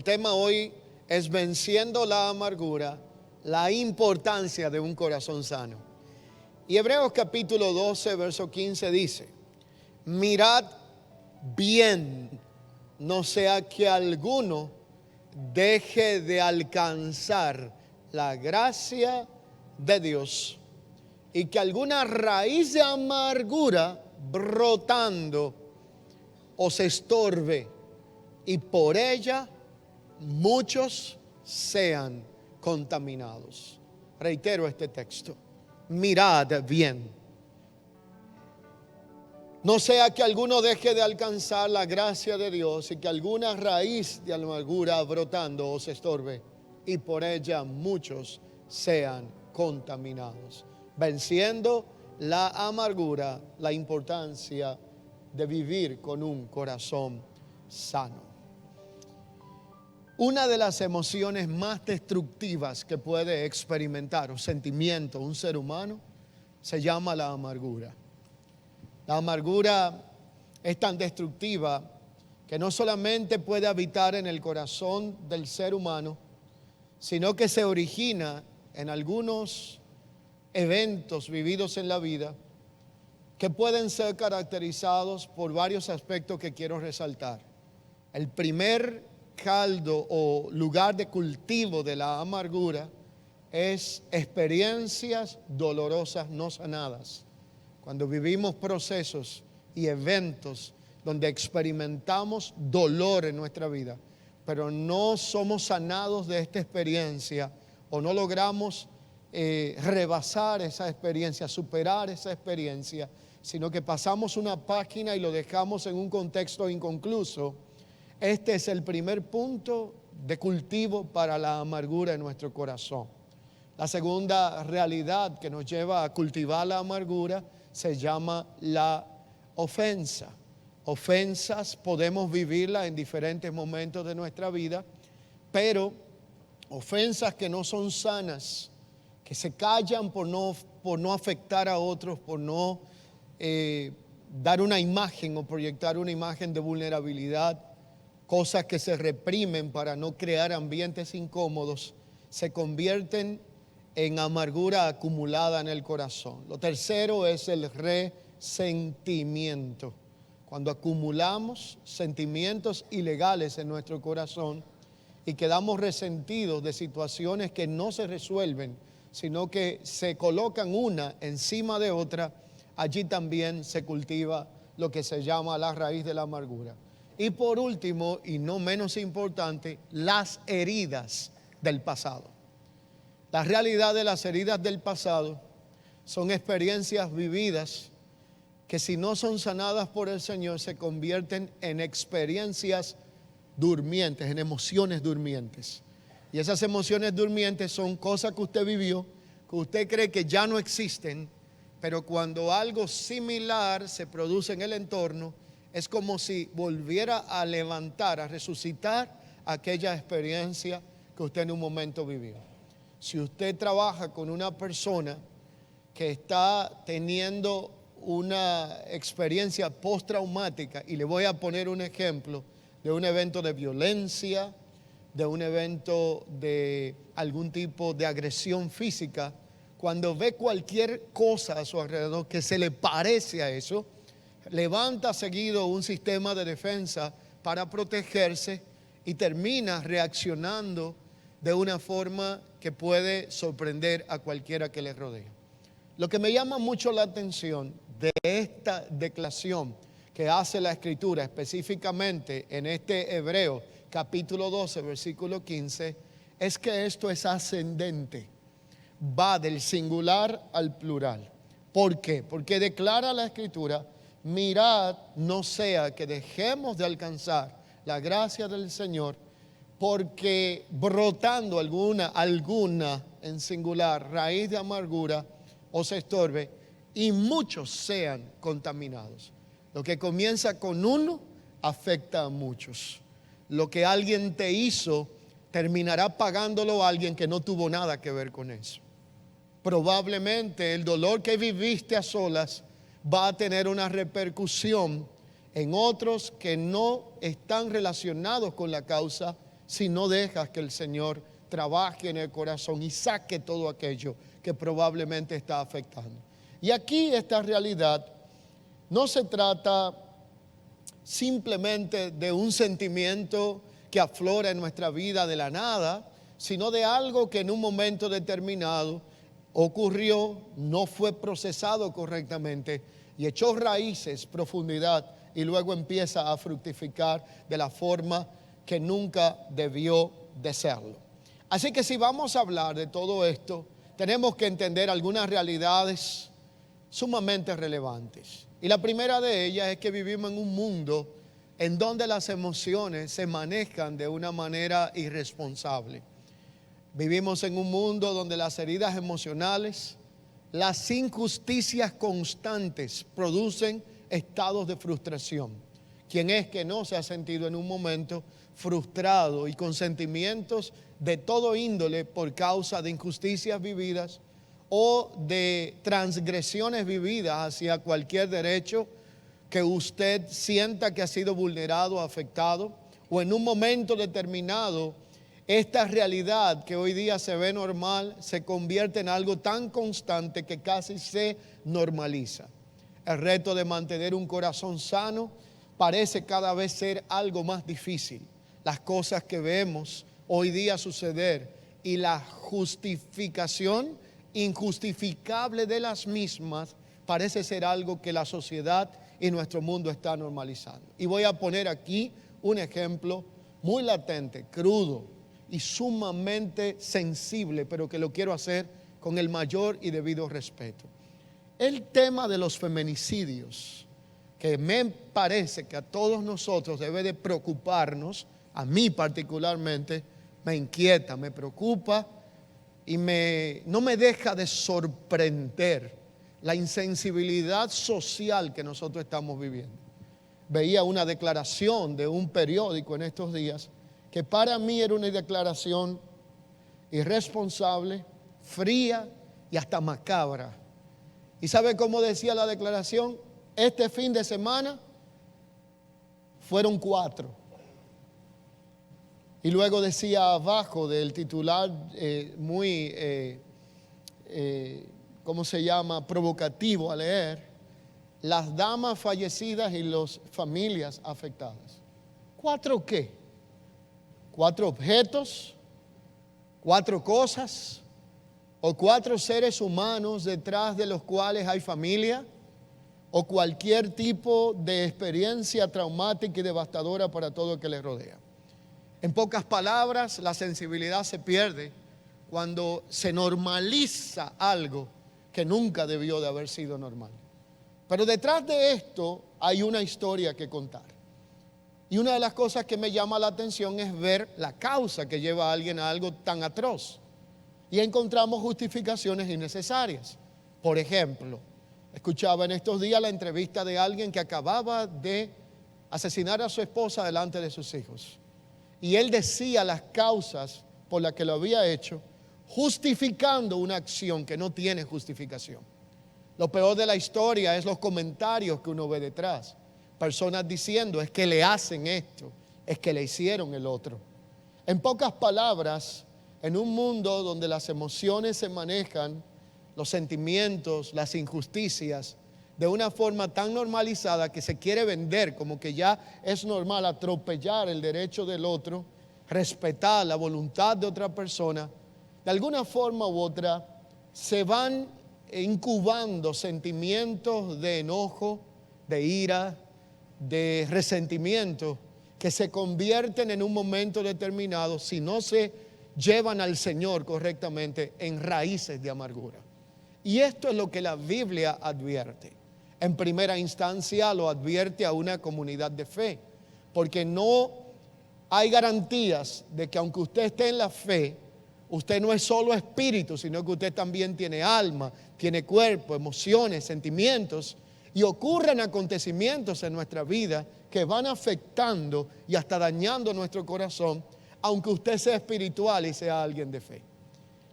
tema hoy es venciendo la amargura, la importancia de un corazón sano. Y Hebreos capítulo 12, verso 15 dice: mirad bien, no sea que alguno deje de alcanzar la gracia de Dios y que alguna raíz de amargura brotando os estorbe y por ella muchos sean contaminados. Reitero este texto: mirad bien, no sea que alguno deje de alcanzar la gracia de Dios y que alguna raíz de amargura brotando os estorbe y por ella muchos sean contaminados. Venciendo la amargura, la importancia de vivir con un corazón sano. Una de las emociones más destructivas que puede experimentar o sentimiento un ser humano se llama la amargura. La amargura es tan destructiva que no solamente puede habitar en el corazón del ser humano, sino que se origina en algunos eventos vividos en la vida que pueden ser caracterizados por varios aspectos que quiero resaltar. El primer caldo o lugar de cultivo de la amargura es experiencias dolorosas no sanadas. Cuando vivimos procesos y eventos donde experimentamos dolor en nuestra vida, pero no somos sanados de esta experiencia o no logramos rebasar esa experiencia, superar esa experiencia, sino que pasamos una página y lo dejamos en un contexto inconcluso. Este es el primer punto de cultivo para la amargura en nuestro corazón. La segunda realidad que nos lleva a cultivar la amargura se llama la ofensa. Ofensas podemos vivirlas en diferentes momentos de nuestra vida, pero ofensas que no son sanas, que se callan por no afectar a otros, por no dar una imagen o proyectar una imagen de vulnerabilidad, cosas que se reprimen para no crear ambientes incómodos, se convierten en amargura acumulada en el corazón. Lo tercero es el resentimiento. Cuando acumulamos sentimientos ilegales en nuestro corazón y quedamos resentidos de situaciones que no se resuelven, sino que se colocan una encima de otra, allí también se cultiva lo que se llama la raíz de la amargura. Y por último, y no menos importante, las heridas del pasado. La realidad de las heridas del pasado son experiencias vividas que, si no son sanadas por el Señor, se convierten en experiencias durmientes, en emociones durmientes. Y esas emociones durmientes son cosas que usted vivió, que usted cree que ya no existen, pero cuando algo similar se produce en el entorno, es como si volviera a levantar, a resucitar aquella experiencia que usted en un momento vivió. Si usted trabaja con una persona que está teniendo una experiencia postraumática, y le voy a poner un ejemplo de un evento de violencia, de un evento de algún tipo de agresión física, cuando ve cualquier cosa a su alrededor que se le parece a eso, levanta seguido un sistema de defensa para protegerse y termina reaccionando de una forma que puede sorprender a cualquiera que le rodea. Lo que me llama mucho la atención de esta declaración que hace la Escritura, específicamente en este Hebreo capítulo 12, versículo 15, es que esto es ascendente, va del singular al plural. ¿Por qué? Porque declara la Escritura: mirad, no sea que dejemos de alcanzar la gracia del Señor, porque brotando alguna en singular raíz de amargura os estorbe y muchos sean contaminados. Lo que comienza con uno afecta a muchos. Lo que alguien te hizo terminará pagándolo a alguien que no tuvo nada que ver con eso. Probablemente el dolor que viviste a solas va a tener una repercusión en otros que no están relacionados con la causa, si no dejas que el Señor trabaje en el corazón y saque todo aquello que probablemente está afectando. Y aquí esta realidad no se trata simplemente de un sentimiento que aflora en nuestra vida de la nada, sino de algo que en un momento determinado ocurrió, no fue procesado correctamente y echó raíces, profundidad, y luego empieza a fructificar de la forma que nunca debió de serlo. Así que si vamos a hablar de todo esto, tenemos que entender algunas realidades sumamente relevantes. Y la primera de ellas es que vivimos en un mundo en donde las emociones se manejan de una manera irresponsable. Vivimos en un mundo donde las heridas emocionales, las injusticias constantes producen estados de frustración. ¿Quién es que no se ha sentido en un momento frustrado y con sentimientos de todo índole por causa de injusticias vividas o de transgresiones vividas hacia cualquier derecho que usted sienta que ha sido vulnerado o afectado, o en un momento determinado esta realidad que hoy día se ve normal se convierte en algo tan constante que casi se normaliza? El reto de mantener un corazón sano parece cada vez ser algo más difícil. Las cosas que vemos hoy día suceder y la justificación injustificable de las mismas parece ser algo que la sociedad y nuestro mundo está normalizando. Y voy a poner aquí un ejemplo muy latente, crudo y sumamente sensible, pero que lo quiero hacer con el mayor y debido respeto. El tema de los feminicidios, que me parece que a todos nosotros debe de preocuparnos, a mí particularmente, me inquieta, me preocupa y no me deja de sorprender la insensibilidad social que nosotros estamos viviendo. Veía una declaración de un periódico en estos días que para mí era una declaración irresponsable, fría y hasta macabra. ¿Y sabe cómo decía la declaración? Este fin de semana fueron 4. Y luego decía abajo del titular muy, ¿cómo se llama? Provocativo a leer: las damas fallecidas y las familias afectadas. ¿4 qué? 4 objetos, 4 cosas, o 4 seres humanos detrás de los cuales hay familia, o cualquier tipo de experiencia traumática y devastadora para todo el que les rodea. En pocas palabras, la sensibilidad se pierde cuando se normaliza algo que nunca debió de haber sido normal. Pero detrás de esto hay una historia que contar. Y una de las cosas que me llama la atención es ver la causa que lleva a alguien a algo tan atroz. Y encontramos justificaciones innecesarias. Por ejemplo, escuchaba en estos días la entrevista de alguien que acababa de asesinar a su esposa delante de sus hijos. Y él decía las causas por las que lo había hecho, justificando una acción que no tiene justificación. Lo peor de la historia es los comentarios que uno ve detrás. Personas diciendo: es que le hacen esto, es que le hicieron el otro. En pocas palabras, en un mundo donde las emociones se manejan, los sentimientos, las injusticias, de una forma tan normalizada que se quiere vender como que ya es normal atropellar el derecho del otro, respetar la voluntad de otra persona, de alguna forma u otra se van incubando sentimientos de enojo, de ira, de resentimiento, que se convierten en un momento determinado, si no se llevan al Señor correctamente, en raíces de amargura. Y esto es lo que la Biblia advierte. En primera instancia lo advierte a una comunidad de fe, porque no hay garantías de que aunque usted esté en la fe, usted no es solo espíritu, sino que usted también tiene alma, tiene cuerpo, emociones, sentimientos, y ocurren acontecimientos en nuestra vida que van afectando y hasta dañando nuestro corazón, aunque usted sea espiritual y sea alguien de fe.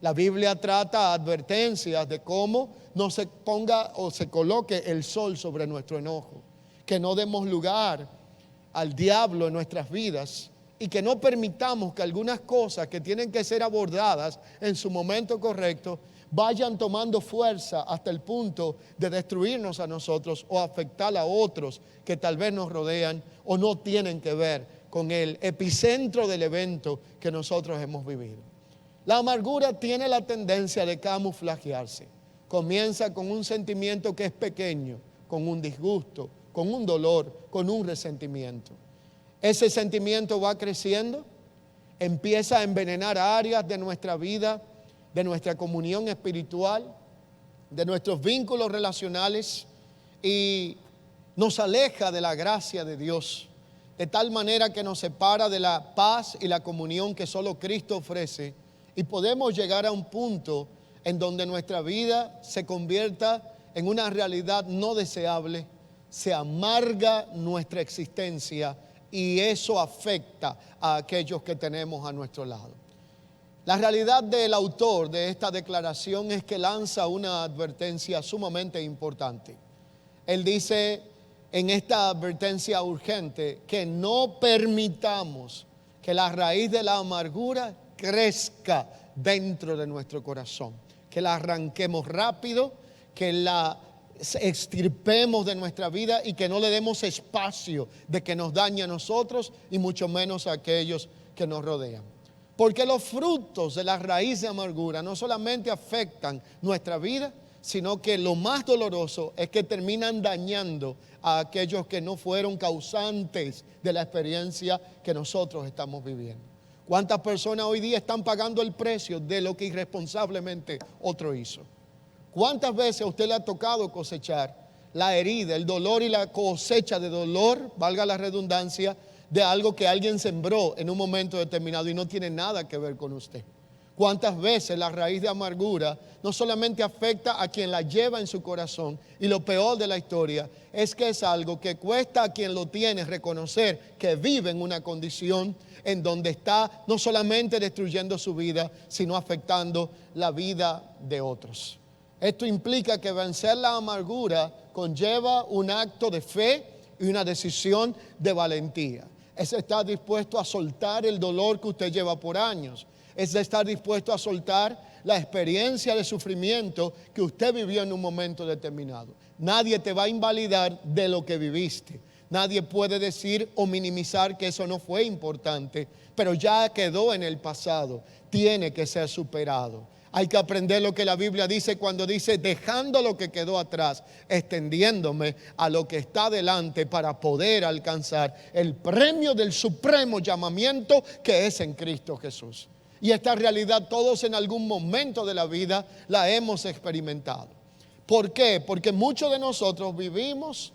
La Biblia trata advertencias de cómo no se ponga o se coloque el sol sobre nuestro enojo, que no demos lugar al diablo en nuestras vidas y que no permitamos que algunas cosas que tienen que ser abordadas en su momento correcto vayan tomando fuerza hasta el punto de destruirnos a nosotros o afectar a otros que tal vez nos rodean o no tienen que ver con el epicentro del evento que nosotros hemos vivido. La amargura tiene la tendencia de camuflajearse. Comienza con un sentimiento que es pequeño, con un disgusto, con un dolor, con un resentimiento. Ese sentimiento va creciendo, empieza a envenenar áreas de nuestra vida, de nuestra comunión espiritual, de nuestros vínculos relacionales y nos aleja de la gracia de Dios, de tal manera que nos separa de la paz y la comunión que solo Cristo ofrece, y podemos llegar a un punto en donde nuestra vida se convierta en una realidad no deseable, se amarga nuestra existencia y eso afecta a aquellos que tenemos a nuestro lado. La realidad del autor de esta declaración es que lanza una advertencia sumamente importante. Él dice en esta advertencia urgente que no permitamos que la raíz de la amargura crezca dentro de nuestro corazón, que la arranquemos rápido, que la extirpemos de nuestra vida y que no le demos espacio de que nos dañe a nosotros y mucho menos a aquellos que nos rodean. Porque los frutos de la raíz de amargura no solamente afectan nuestra vida, sino que lo más doloroso es que terminan dañando a aquellos que no fueron causantes de la experiencia que nosotros estamos viviendo. ¿Cuántas personas hoy día están pagando el precio de lo que irresponsablemente otro hizo? ¿Cuántas veces a usted le ha tocado cosechar la herida, el dolor y la cosecha de dolor, valga la redundancia, de algo que alguien sembró en un momento determinado y no tiene nada que ver con usted? ¿Cuántas veces la raíz de amargura no solamente afecta a quien la lleva en su corazón? Y lo peor de la historia es que es algo que cuesta a quien lo tiene reconocer que vive en una condición en donde está no solamente destruyendo su vida, sino afectando la vida de otros. Esto implica que vencer la amargura conlleva un acto de fe y una decisión de valentía. Es estar dispuesto a soltar el dolor que usted lleva por años. Es estar dispuesto a soltar la experiencia de sufrimiento que usted vivió en un momento determinado. Nadie te va a invalidar de lo que viviste. Nadie puede decir o minimizar que eso no fue importante, pero ya quedó en el pasado. Tiene que ser superado. Hay que aprender lo que la Biblia dice cuando dice dejando lo que quedó atrás, extendiéndome a lo que está delante para poder alcanzar el premio del supremo llamamiento que es en Cristo Jesús. Y esta realidad todos en algún momento de la vida la hemos experimentado. ¿Por qué? Porque muchos de nosotros vivimos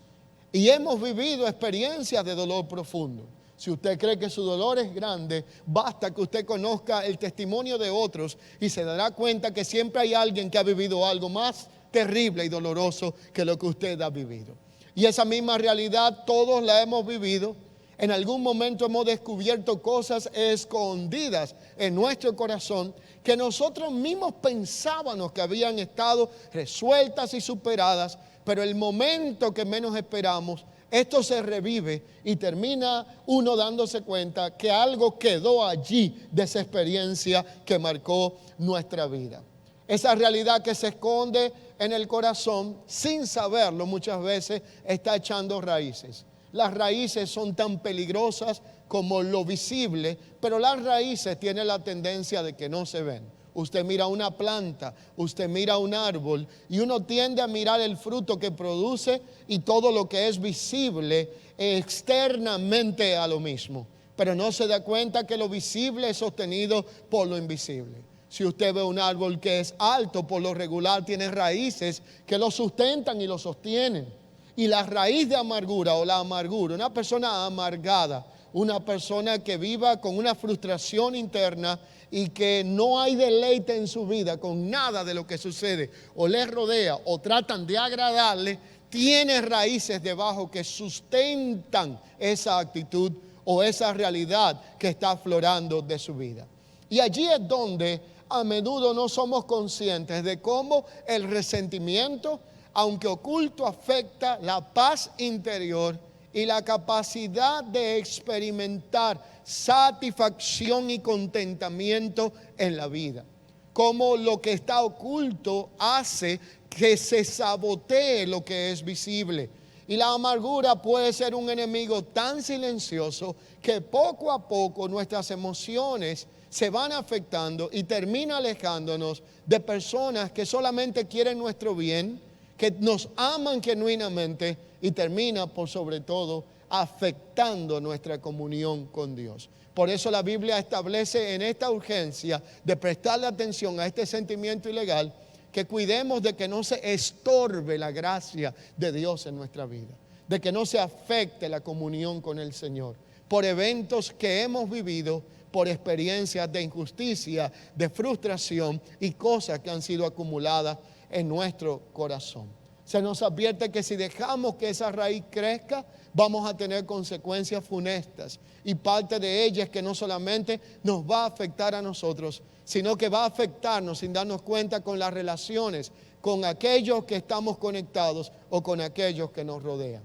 y hemos vivido experiencias de dolor profundo. Si usted cree que su dolor es grande, basta que usted conozca el testimonio de otros y se dará cuenta que siempre hay alguien que ha vivido algo más terrible y doloroso que lo que usted ha vivido. Y esa misma realidad todos la hemos vivido. En algún momento hemos descubierto cosas escondidas en nuestro corazón que nosotros mismos pensábamos que habían estado resueltas y superadas, pero el momento que menos esperamos, esto se revive y termina uno dándose cuenta que algo quedó allí de esa experiencia que marcó nuestra vida. Esa realidad que se esconde en el corazón sin saberlo muchas veces está echando raíces. Las raíces son tan peligrosas como lo visible, pero las raíces tienen la tendencia de que no se ven. Usted mira una planta, usted mira un árbol y uno tiende a mirar el fruto que produce y todo lo que es visible externamente a lo mismo. Pero no se da cuenta que lo visible es sostenido por lo invisible. Si usted ve un árbol que es alto, por lo regular tiene raíces que lo sustentan y lo sostienen. Y la raíz de amargura o la amargura, una persona amargada, una persona que viva con una frustración interna y que no hay deleite en su vida con nada de lo que sucede o le rodea o tratan de agradarle, tiene raíces debajo que sustentan esa actitud o esa realidad que está aflorando de su vida. Y allí es donde a menudo no somos conscientes de cómo el resentimiento, aunque oculto, afecta la paz interior y la capacidad de experimentar satisfacción y contentamiento en la vida. Cómo lo que está oculto hace que se sabotee lo que es visible. Y la amargura puede ser un enemigo tan silencioso que poco a poco nuestras emociones se van afectando y termina alejándonos de personas que solamente quieren nuestro bien, que nos aman genuinamente, y termina por sobre todo afectando nuestra comunión con Dios. Por eso la Biblia establece en esta urgencia de prestarle atención a este sentimiento ilegal, que cuidemos de que no se estorbe la gracia de Dios en nuestra vida, de que no se afecte la comunión con el Señor, por eventos que hemos vivido, por experiencias de injusticia, de frustración y cosas que han sido acumuladas en nuestro corazón. Se nos advierte que si dejamos que esa raíz crezca, vamos a tener consecuencias funestas, y parte de ellas es que no solamente nos va a afectar a nosotros, sino que va a afectarnos sin darnos cuenta con las relaciones con aquellos que estamos conectados o con aquellos que nos rodean.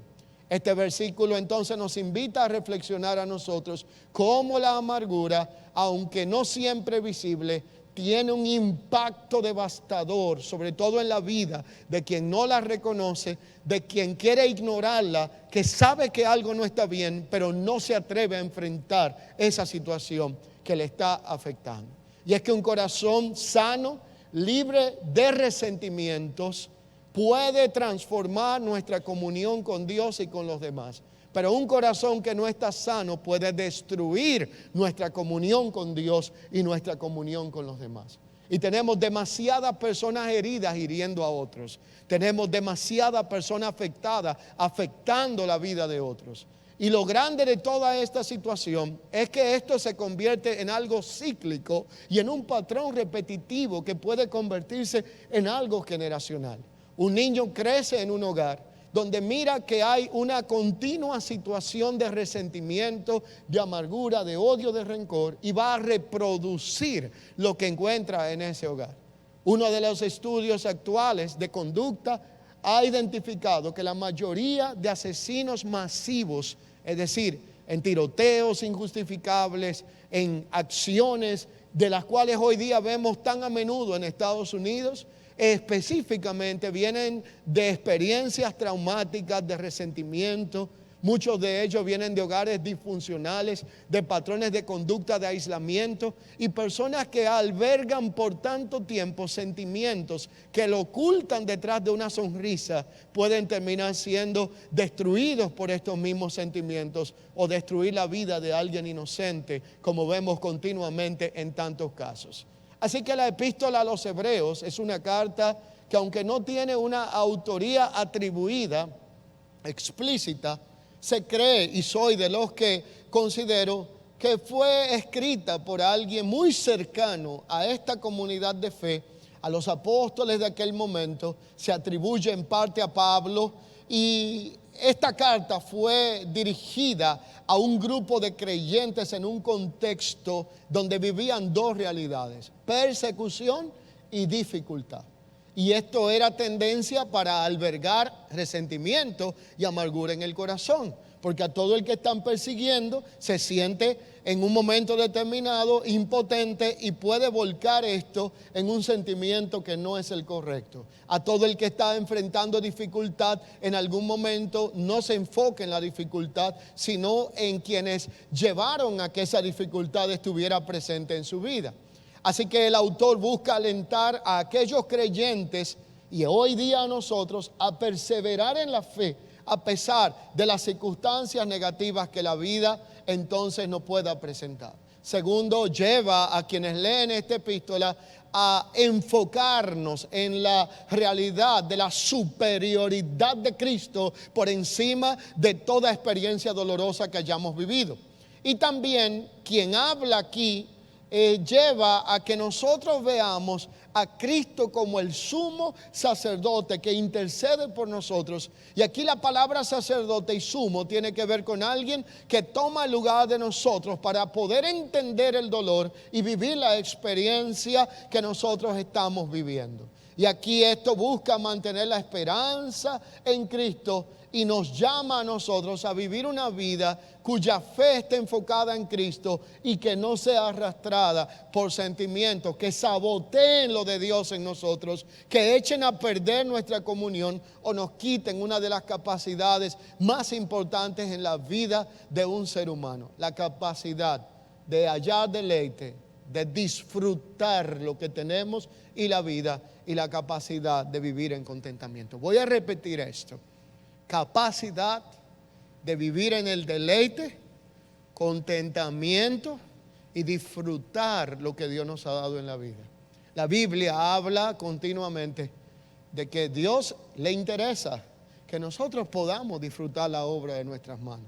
Este versículo entonces nos invita a reflexionar a nosotros cómo la amargura, aunque no siempre visible, tiene un impacto devastador, sobre todo en la vida de quien no la reconoce, de quien quiere ignorarla, que sabe que algo no está bien, pero no se atreve a enfrentar esa situación que le está afectando. Y es que un corazón sano, libre de resentimientos, puede transformar nuestra comunión con Dios y con los demás. Pero un corazón que no está sano puede destruir nuestra comunión con Dios y nuestra comunión con los demás. Y tenemos demasiadas personas heridas hiriendo a otros. Tenemos demasiadas personas afectadas, afectando la vida de otros. Y lo grande de toda esta situación es que esto se convierte en algo cíclico y en un patrón repetitivo que puede convertirse en algo generacional. Un niño crece en un hogar donde mira que hay una continua situación de resentimiento, de amargura, de odio, de rencor, y va a reproducir lo que encuentra en ese hogar. Uno de los estudios actuales de conducta ha identificado que la mayoría de asesinos masivos, es decir, en tiroteos injustificables, en acciones de las cuales hoy día vemos tan a menudo en Estados Unidos, específicamente vienen de experiencias traumáticas, de resentimiento. Muchos de ellos vienen de hogares disfuncionales, de patrones de conducta de aislamiento, y personas que albergan por tanto tiempo sentimientos que lo ocultan detrás de una sonrisa, pueden terminar siendo destruidos por estos mismos sentimientos o destruir la vida de alguien inocente, como vemos continuamente en tantos casos. Así que la epístola a los Hebreos es una carta que, aunque no tiene una autoría atribuida explícita, se cree, y soy de los que considero que fue escrita por alguien muy cercano a esta comunidad de fe, a los apóstoles de aquel momento. Se atribuye en parte a Pablo, y esta carta fue dirigida a un grupo de creyentes en un contexto donde vivían dos realidades: persecución y dificultad. Y esto era tendencia para albergar resentimiento y amargura en el corazón, porque a todo el que están persiguiendo se siente en un momento determinado impotente y puede volcar esto en un sentimiento que no es el correcto. A todo el que está enfrentando dificultad, en algún momento no se enfoca en la dificultad, sino en quienes llevaron a que esa dificultad estuviera presente en su vida. Así que el autor busca alentar a aquellos creyentes y hoy día a nosotros a perseverar en la fe a pesar de las circunstancias negativas que la vida entonces nos pueda presentar. Segundo, lleva a quienes leen esta epístola a enfocarnos en la realidad de la superioridad de Cristo por encima de toda experiencia dolorosa que hayamos vivido. Y también quien habla aquí lleva a que nosotros veamos a Cristo como el sumo sacerdote que intercede por nosotros. Y aquí la palabra sacerdote y sumo tiene que ver con alguien que toma el lugar de nosotros para poder entender el dolor y vivir la experiencia que nosotros estamos viviendo. Y aquí esto busca mantener la esperanza en Cristo y nos llama a nosotros a vivir una vida cuya fe esté enfocada en Cristo y que no sea arrastrada por sentimientos que saboteen lo de Dios en nosotros, que echen a perder nuestra comunión o nos quiten una de las capacidades más importantes en la vida de un ser humano: la capacidad de hallar deleite, de disfrutar lo que tenemos y la vida, y la capacidad de vivir en contentamiento. Voy a repetir esto: capacidad de vivir en el deleite, contentamiento y disfrutar lo que Dios nos ha dado en la vida. La Biblia habla continuamente de que Dios le interesa que nosotros podamos disfrutar la obra de nuestras manos.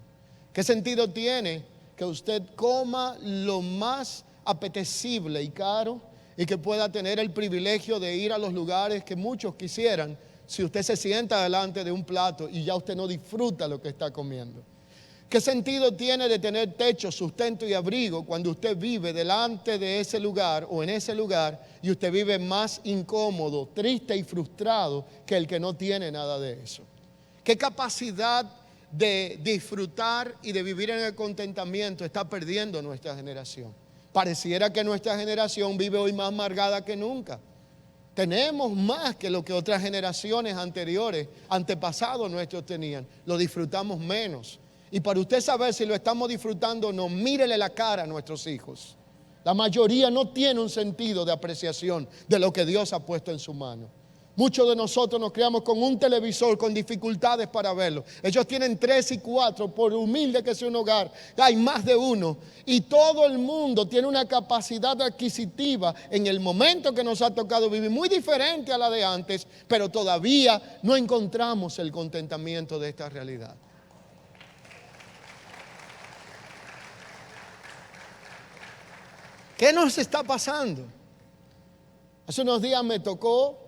¿Qué sentido tiene que usted coma lo más apetecible y caro y que pueda tener el privilegio de ir a los lugares que muchos quisieran, si usted se sienta delante de un plato y ya usted no disfruta lo que está comiendo? ¿Qué sentido tiene de tener techo, sustento y abrigo cuando usted vive delante de ese lugar o en ese lugar y usted vive más incómodo, triste y frustrado que el que no tiene nada de eso? ¿Qué capacidad de disfrutar y de vivir en el contentamiento está perdiendo nuestra generación? Pareciera que nuestra generación vive hoy más amargada que nunca. Tenemos más que lo que otras generaciones anteriores, antepasados nuestros tenían. Lo disfrutamos menos. Y para usted saber si lo estamos disfrutando o no, mírele la cara a nuestros hijos. La mayoría no tiene un sentido de apreciación de lo que Dios ha puesto en su mano. Muchos de nosotros nos criamos con un televisor con dificultades para verlo. Ellos tienen 3 y 4, por humilde que sea un hogar, hay más de uno. Y todo el mundo tiene una capacidad adquisitiva en el momento que nos ha tocado vivir muy diferente a la de antes, pero todavía no encontramos el contentamiento de esta realidad. ¿Qué nos está pasando? Hace unos días me tocó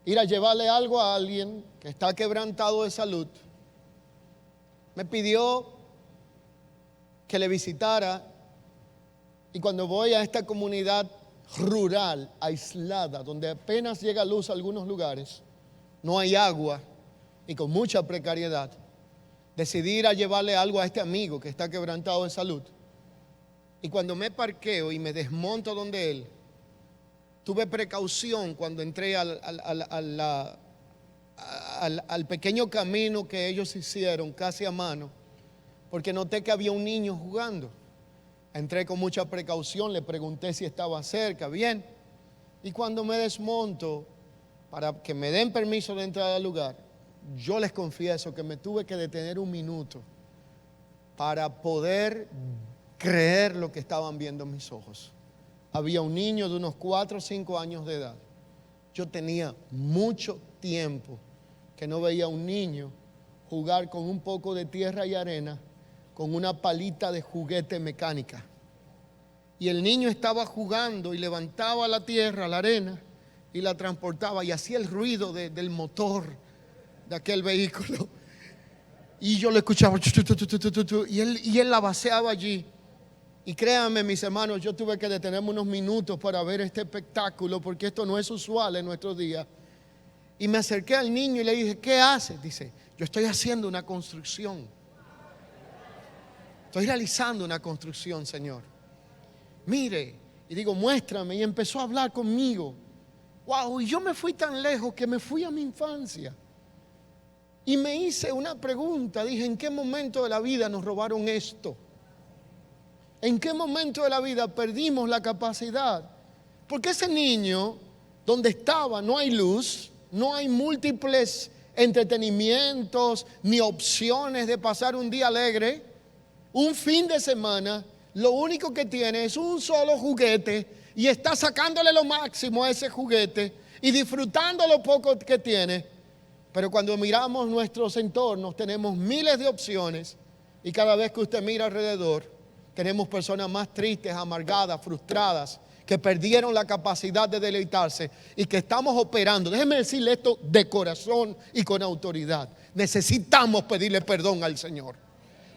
ir a llevarle algo a alguien que está quebrantado de salud. Me pidió que le visitara, y cuando voy a esta comunidad rural, aislada, donde apenas llega luz a algunos lugares, no hay agua y con mucha precariedad, decidí ir a llevarle algo a este amigo que está quebrantado de salud. Y cuando me parqueo y me desmonto donde él, tuve precaución cuando entré al pequeño camino que ellos hicieron casi a mano, porque noté que había un niño jugando. Entré con mucha precaución, le pregunté si estaba cerca, bien. Y cuando me desmonto para que me den permiso de entrar al lugar, yo les confieso que me tuve que detener un minuto para poder creer lo que estaban viendo mis ojos. Había un niño de unos 4 o 5 años de edad. Yo tenía mucho tiempo que no veía a un niño jugar con un poco de tierra y arena con una palita de juguete mecánica. Y el niño estaba jugando y levantaba la tierra, la arena, y la transportaba y hacía el ruido del motor de aquel vehículo. Y yo lo escuchaba y él la vaciaba allí. Y créanme, mis hermanos, yo tuve que detenerme unos minutos para ver este espectáculo, porque esto no es usual en nuestros días. Y me acerqué al niño y le dije, ¿qué haces? Dice, yo estoy haciendo una construcción. Estoy realizando una construcción, Señor. Mire, y digo, muéstrame. Y empezó a hablar conmigo. Wow, y yo me fui tan lejos que me fui a mi infancia. Y me hice una pregunta. Dije, ¿en qué momento de la vida nos robaron esto? ¿En qué momento de la vida perdimos la capacidad? Porque ese niño, donde estaba, no hay luz, no hay múltiples entretenimientos ni opciones de pasar un día alegre, un fin de semana. Lo único que tiene es un solo juguete y está sacándole lo máximo a ese juguete y disfrutando lo poco que tiene. Pero cuando miramos nuestros entornos tenemos miles de opciones, y cada vez que usted mira alrededor tenemos personas más tristes, amargadas, frustradas, que perdieron la capacidad de deleitarse y que estamos operando. Déjeme decirle esto de corazón y con autoridad. Necesitamos pedirle perdón al Señor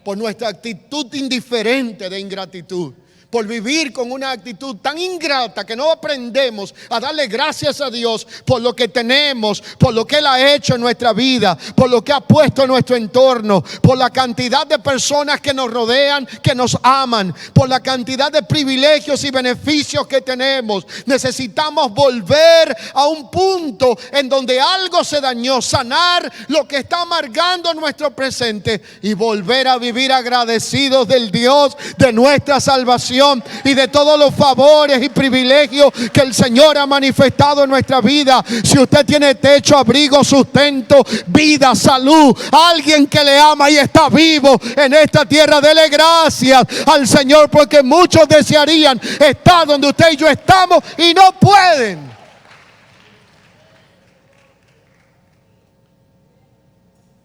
por nuestra actitud indiferente de ingratitud, por vivir con una actitud tan ingrata que no aprendemos a darle gracias a Dios por lo que tenemos, por lo que Él ha hecho en nuestra vida, por lo que ha puesto en nuestro entorno, por la cantidad de personas que nos rodean, que nos aman, por la cantidad de privilegios y beneficios que tenemos. Necesitamos volver a un punto en donde algo se dañó, sanar lo que está amargando nuestro presente y volver a vivir agradecidos del Dios de nuestra salvación y de todos los favores y privilegios que el Señor ha manifestado en nuestra vida. Si usted tiene techo, abrigo, sustento, vida, salud, alguien que le ama y está vivo en esta tierra, dele gracias al Señor, porque muchos desearían estar donde usted y yo estamos y no pueden.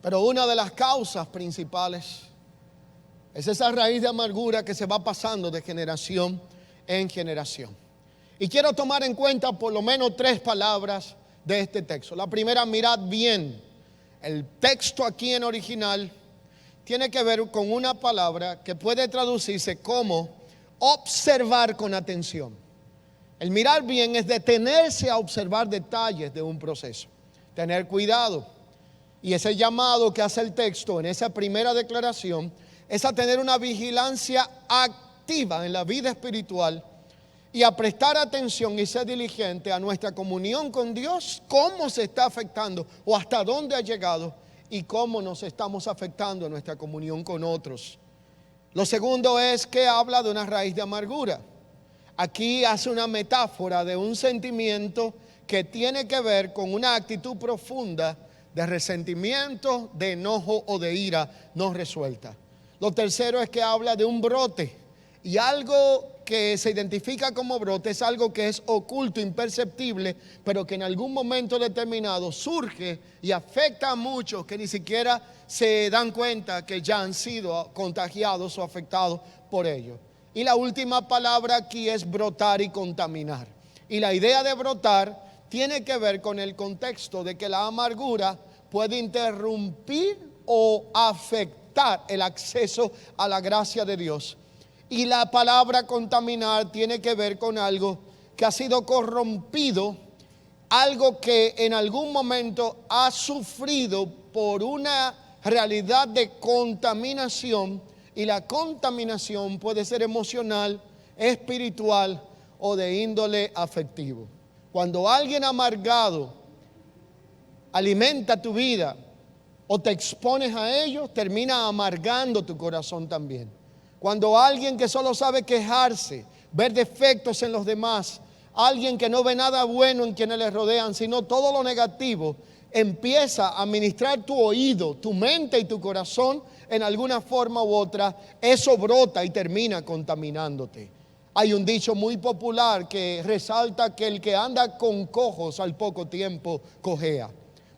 Pero una de las causas principales es esa raíz de amargura que se va pasando de generación en generación. Y quiero tomar en cuenta por lo menos 3 palabras de este texto. La primera, mirad bien. El texto aquí en original tiene que ver con una palabra que puede traducirse como observar con atención. El mirar bien es detenerse a observar detalles de un proceso, tener cuidado. Y ese llamado que hace el texto en esa primera declaración es a tener una vigilancia activa en la vida espiritual y a prestar atención y ser diligente a nuestra comunión con Dios, cómo se está afectando o hasta dónde ha llegado y cómo nos estamos afectando en nuestra comunión con otros. Lo segundo es que habla de una raíz de amargura. Aquí hace una metáfora de un sentimiento que tiene que ver con una actitud profunda de resentimiento, de enojo o de ira no resuelta. Lo tercero es que habla de un brote, y algo que se identifica como brote es algo que es oculto, imperceptible, pero que en algún momento determinado surge y afecta a muchos que ni siquiera se dan cuenta que ya han sido contagiados o afectados por ello. Y la última palabra aquí es brotar y contaminar. Y la idea de brotar tiene que ver con el contexto de que la amargura puede interrumpir o afectar el acceso a la gracia de Dios. Y la palabra contaminar tiene que ver con algo que ha sido corrompido, algo que en algún momento ha sufrido por una realidad de contaminación, y la contaminación puede ser emocional, espiritual o de índole afectivo. Cuando alguien amargado alimenta tu vida o te expones a ellos, termina amargando tu corazón también. Cuando alguien que solo sabe quejarse, ver defectos en los demás, alguien que no ve nada bueno en quienes le rodean, sino todo lo negativo, empieza a ministrar tu oído, tu mente y tu corazón en alguna forma u otra, eso brota y termina contaminándote. Hay un dicho muy popular que resalta que el que anda con cojos al poco tiempo cojea.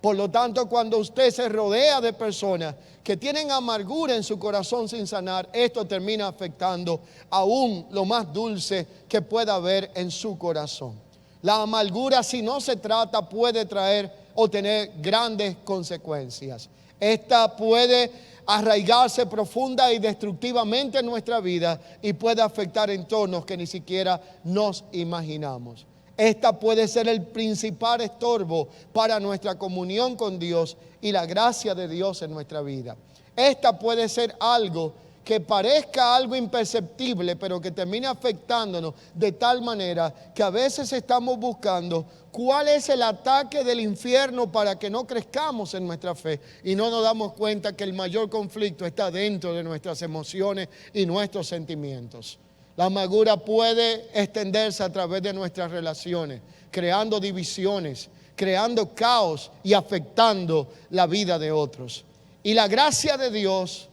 Por lo tanto, cuando usted se rodea de personas que tienen amargura en su corazón sin sanar, esto termina afectando aún lo más dulce que pueda haber en su corazón. La amargura, si no se trata, puede traer o tener grandes consecuencias. Esta puede arraigarse profunda y destructivamente en nuestra vida y puede afectar entornos que ni siquiera nos imaginamos. Esta puede ser el principal estorbo para nuestra comunión con Dios y la gracia de Dios en nuestra vida. Esta puede ser algo que parezca algo imperceptible, pero que termine afectándonos de tal manera que a veces estamos buscando cuál es el ataque del infierno para que no crezcamos en nuestra fe y no nos damos cuenta que el mayor conflicto está dentro de nuestras emociones y nuestros sentimientos. La amargura puede extenderse a través de nuestras relaciones, creando divisiones, creando caos y afectando la vida de otros. Y la gracia de Dios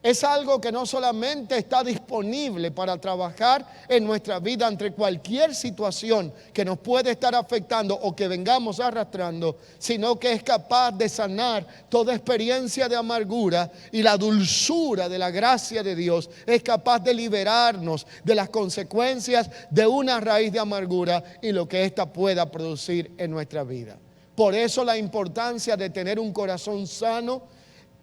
es algo que no solamente está disponible para trabajar en nuestra vida ante cualquier situación que nos puede estar afectando o que vengamos arrastrando, sino que es capaz de sanar toda experiencia de amargura, y la dulzura de la gracia de Dios es capaz de liberarnos de las consecuencias de una raíz de amargura y lo que ésta pueda producir en nuestra vida. Por eso la importancia de tener un corazón sano,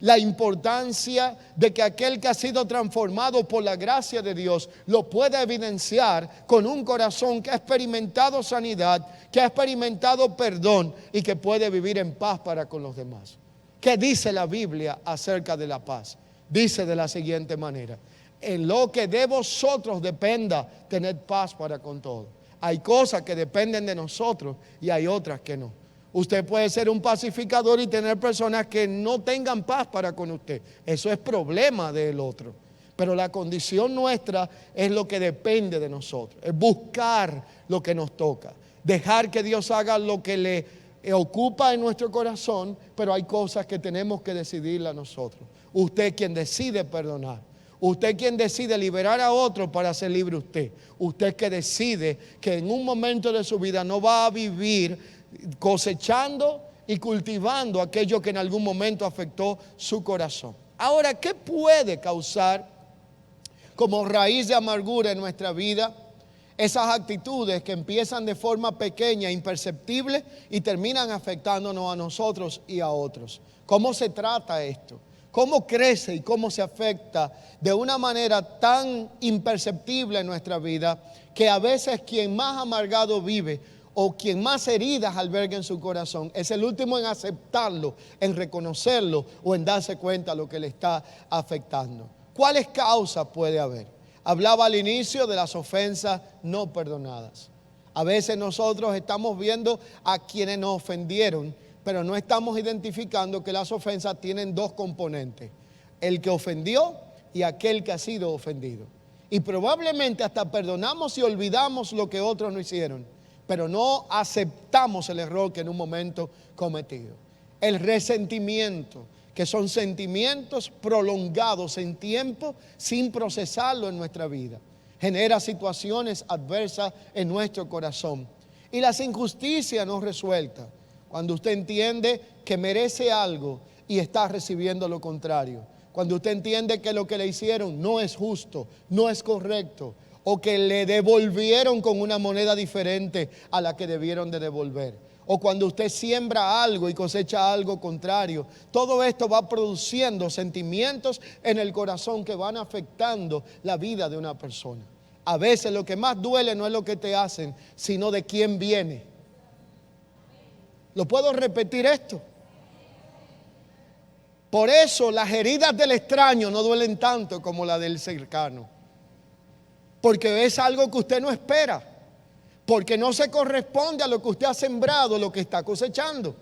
la importancia de que aquel que ha sido transformado por la gracia de Dios lo pueda evidenciar con un corazón que ha experimentado sanidad, que ha experimentado perdón y que puede vivir en paz para con los demás. ¿Qué dice la Biblia acerca de la paz? Dice de la siguiente manera: en lo que de vosotros dependa, tened paz para con todos. Hay cosas que dependen de nosotros y hay otras que no. Usted puede ser un pacificador y tener personas que no tengan paz para con usted. Eso es problema del otro. Pero la condición nuestra es lo que depende de nosotros. Es buscar lo que nos toca. Dejar que Dios haga lo que le ocupa en nuestro corazón, pero hay cosas que tenemos que decidirlas nosotros. Usted quien decide perdonar. Usted quien decide liberar a otro para ser libre usted. Usted que decide que en un momento de su vida no va a vivir cosechando y cultivando aquello que en algún momento afectó su corazón. Ahora, ¿qué puede causar como raíz de amargura en nuestra vida? Esas actitudes que empiezan de forma pequeña, imperceptible y terminan afectándonos a nosotros y a otros. ¿Cómo se trata esto? ¿Cómo crece y cómo se afecta de una manera tan imperceptible en nuestra vida que a veces quien más amargado vive o quien más heridas alberga en su corazón es el último en aceptarlo, en reconocerlo o en darse cuenta de lo que le está afectando? ¿Cuáles causas puede haber? Hablaba al inicio de las ofensas no perdonadas. A veces nosotros estamos viendo a quienes nos ofendieron, pero no estamos identificando que las ofensas tienen dos componentes: el que ofendió y aquel que ha sido ofendido. Y probablemente hasta perdonamos y olvidamos lo que otros no hicieron, pero no aceptamos el error que en un momento cometido. El resentimiento, que son sentimientos prolongados en tiempo sin procesarlo en nuestra vida, genera situaciones adversas en nuestro corazón. Y las injusticias no resueltas, cuando usted entiende que merece algo y está recibiendo lo contrario, cuando usted entiende que lo que le hicieron no es justo, no es correcto, o que le devolvieron con una moneda diferente a la que debieron de devolver, o cuando usted siembra algo y cosecha algo contrario. Todo esto va produciendo sentimientos en el corazón que van afectando la vida de una persona. A veces lo que más duele no es lo que te hacen, sino de quién viene. ¿Lo puedo repetir esto? Por eso las heridas del extraño no duelen tanto como la del cercano. Porque es algo que usted no espera. Porque no se corresponde a lo que usted ha sembrado, lo que está cosechando.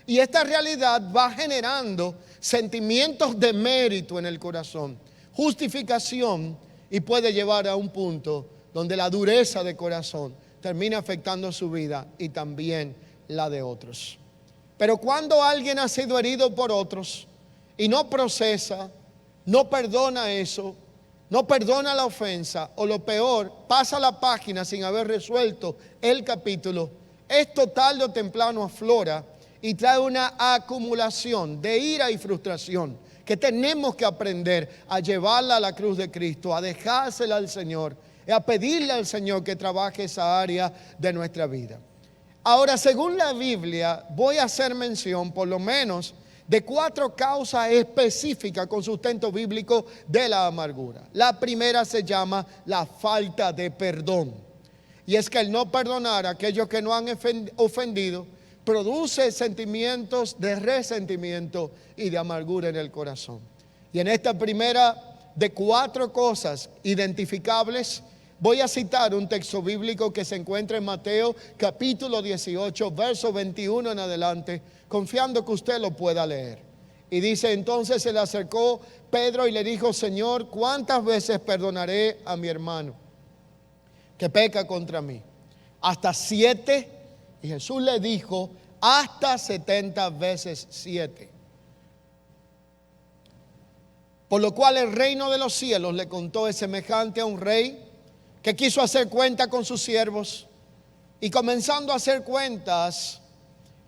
Y esta realidad va generando sentimientos de mérito en el corazón, justificación, y puede llevar a un punto donde la dureza de corazón termina afectando su vida y también la de otros. Pero cuando alguien ha sido herido por otros y no procesa, no perdona eso, no perdona la ofensa, o lo peor, pasa la página sin haber resuelto el capítulo, esto tarde o temprano aflora y trae una acumulación de ira y frustración que tenemos que aprender a llevarla a la cruz de Cristo, a dejársela al Señor, a pedirle al Señor que trabaje esa área de nuestra vida. Ahora, según la Biblia, voy a hacer mención por lo menos de 4 causas específicas con sustento bíblico de la amargura. La primera se llama la falta de perdón. Y es que el no perdonar a aquellos que no han ofendido produce sentimientos de resentimiento y de amargura en el corazón. Y en esta primera de 4 cosas identificables, voy a citar un texto bíblico que se encuentra en Mateo capítulo 18, verso 21 en adelante, confiando que usted lo pueda leer. Y dice: entonces se le acercó Pedro y le dijo: Señor, ¿cuántas veces perdonaré a mi hermano que peca contra mí? ¿Hasta 7? Y Jesús le dijo: hasta 70 veces 7. Por lo cual el reino de los cielos, le contó, es semejante a un rey que quiso hacer cuenta con sus siervos, y comenzando a hacer cuentas,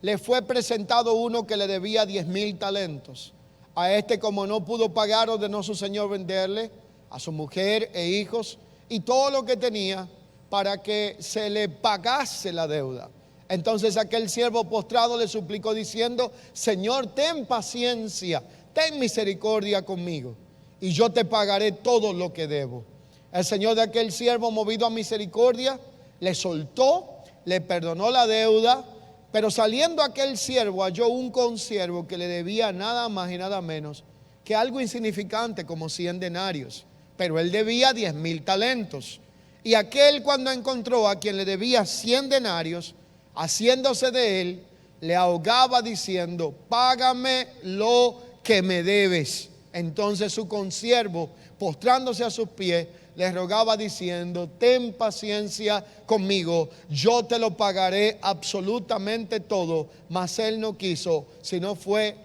le fue presentado uno que le debía 10,000 talentos. A este, como no pudo pagar, ordenó su señor venderle a su mujer e hijos y todo lo que tenía para que se le pagase la deuda. Entonces aquel siervo postrado le suplicó diciendo: Señor, ten paciencia, ten misericordia conmigo y yo te pagaré todo lo que debo. El señor de aquel siervo, movido a misericordia, le soltó, le perdonó la deuda, pero saliendo aquel siervo halló un consiervo que le debía nada más y nada menos que algo insignificante como 100 denarios, pero él debía 10,000 talentos. Y aquel, cuando encontró a quien le debía 100 denarios, haciéndose de él, le ahogaba diciendo: págame lo que me debes. Entonces su consiervo, postrándose a sus pies, le rogaba diciendo: ten paciencia conmigo, yo te lo pagaré absolutamente todo. Mas él no quiso, sino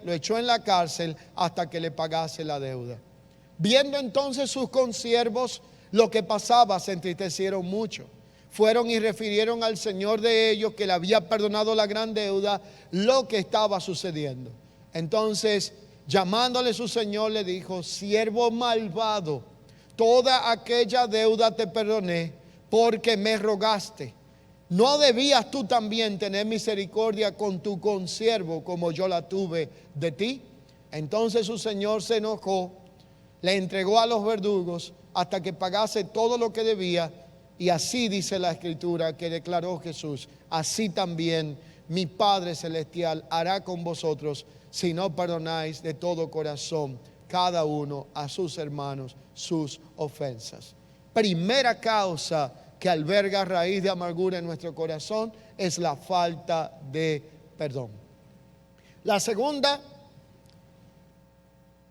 lo echó en la cárcel hasta que le pagase la deuda. Viendo entonces sus consiervos lo que pasaba, se entristecieron mucho. Fueron y refirieron al señor de ellos, que le había perdonado la gran deuda, lo que estaba sucediendo. Entonces, llamándole su señor, le dijo: siervo malvado, toda aquella deuda te perdoné porque me rogaste. ¿No debías tú también tener misericordia con tu consiervo como yo la tuve de ti? Entonces su señor se enojó, le entregó a los verdugos hasta que pagase todo lo que debía. Y así dice la Escritura, que declaró Jesús: así también mi Padre Celestial hará con vosotros si no perdonáis de todo corazón cada uno a sus hermanos sus ofensas. Primera causa que alberga raíz de amargura en nuestro corazón es la falta de perdón. La segunda,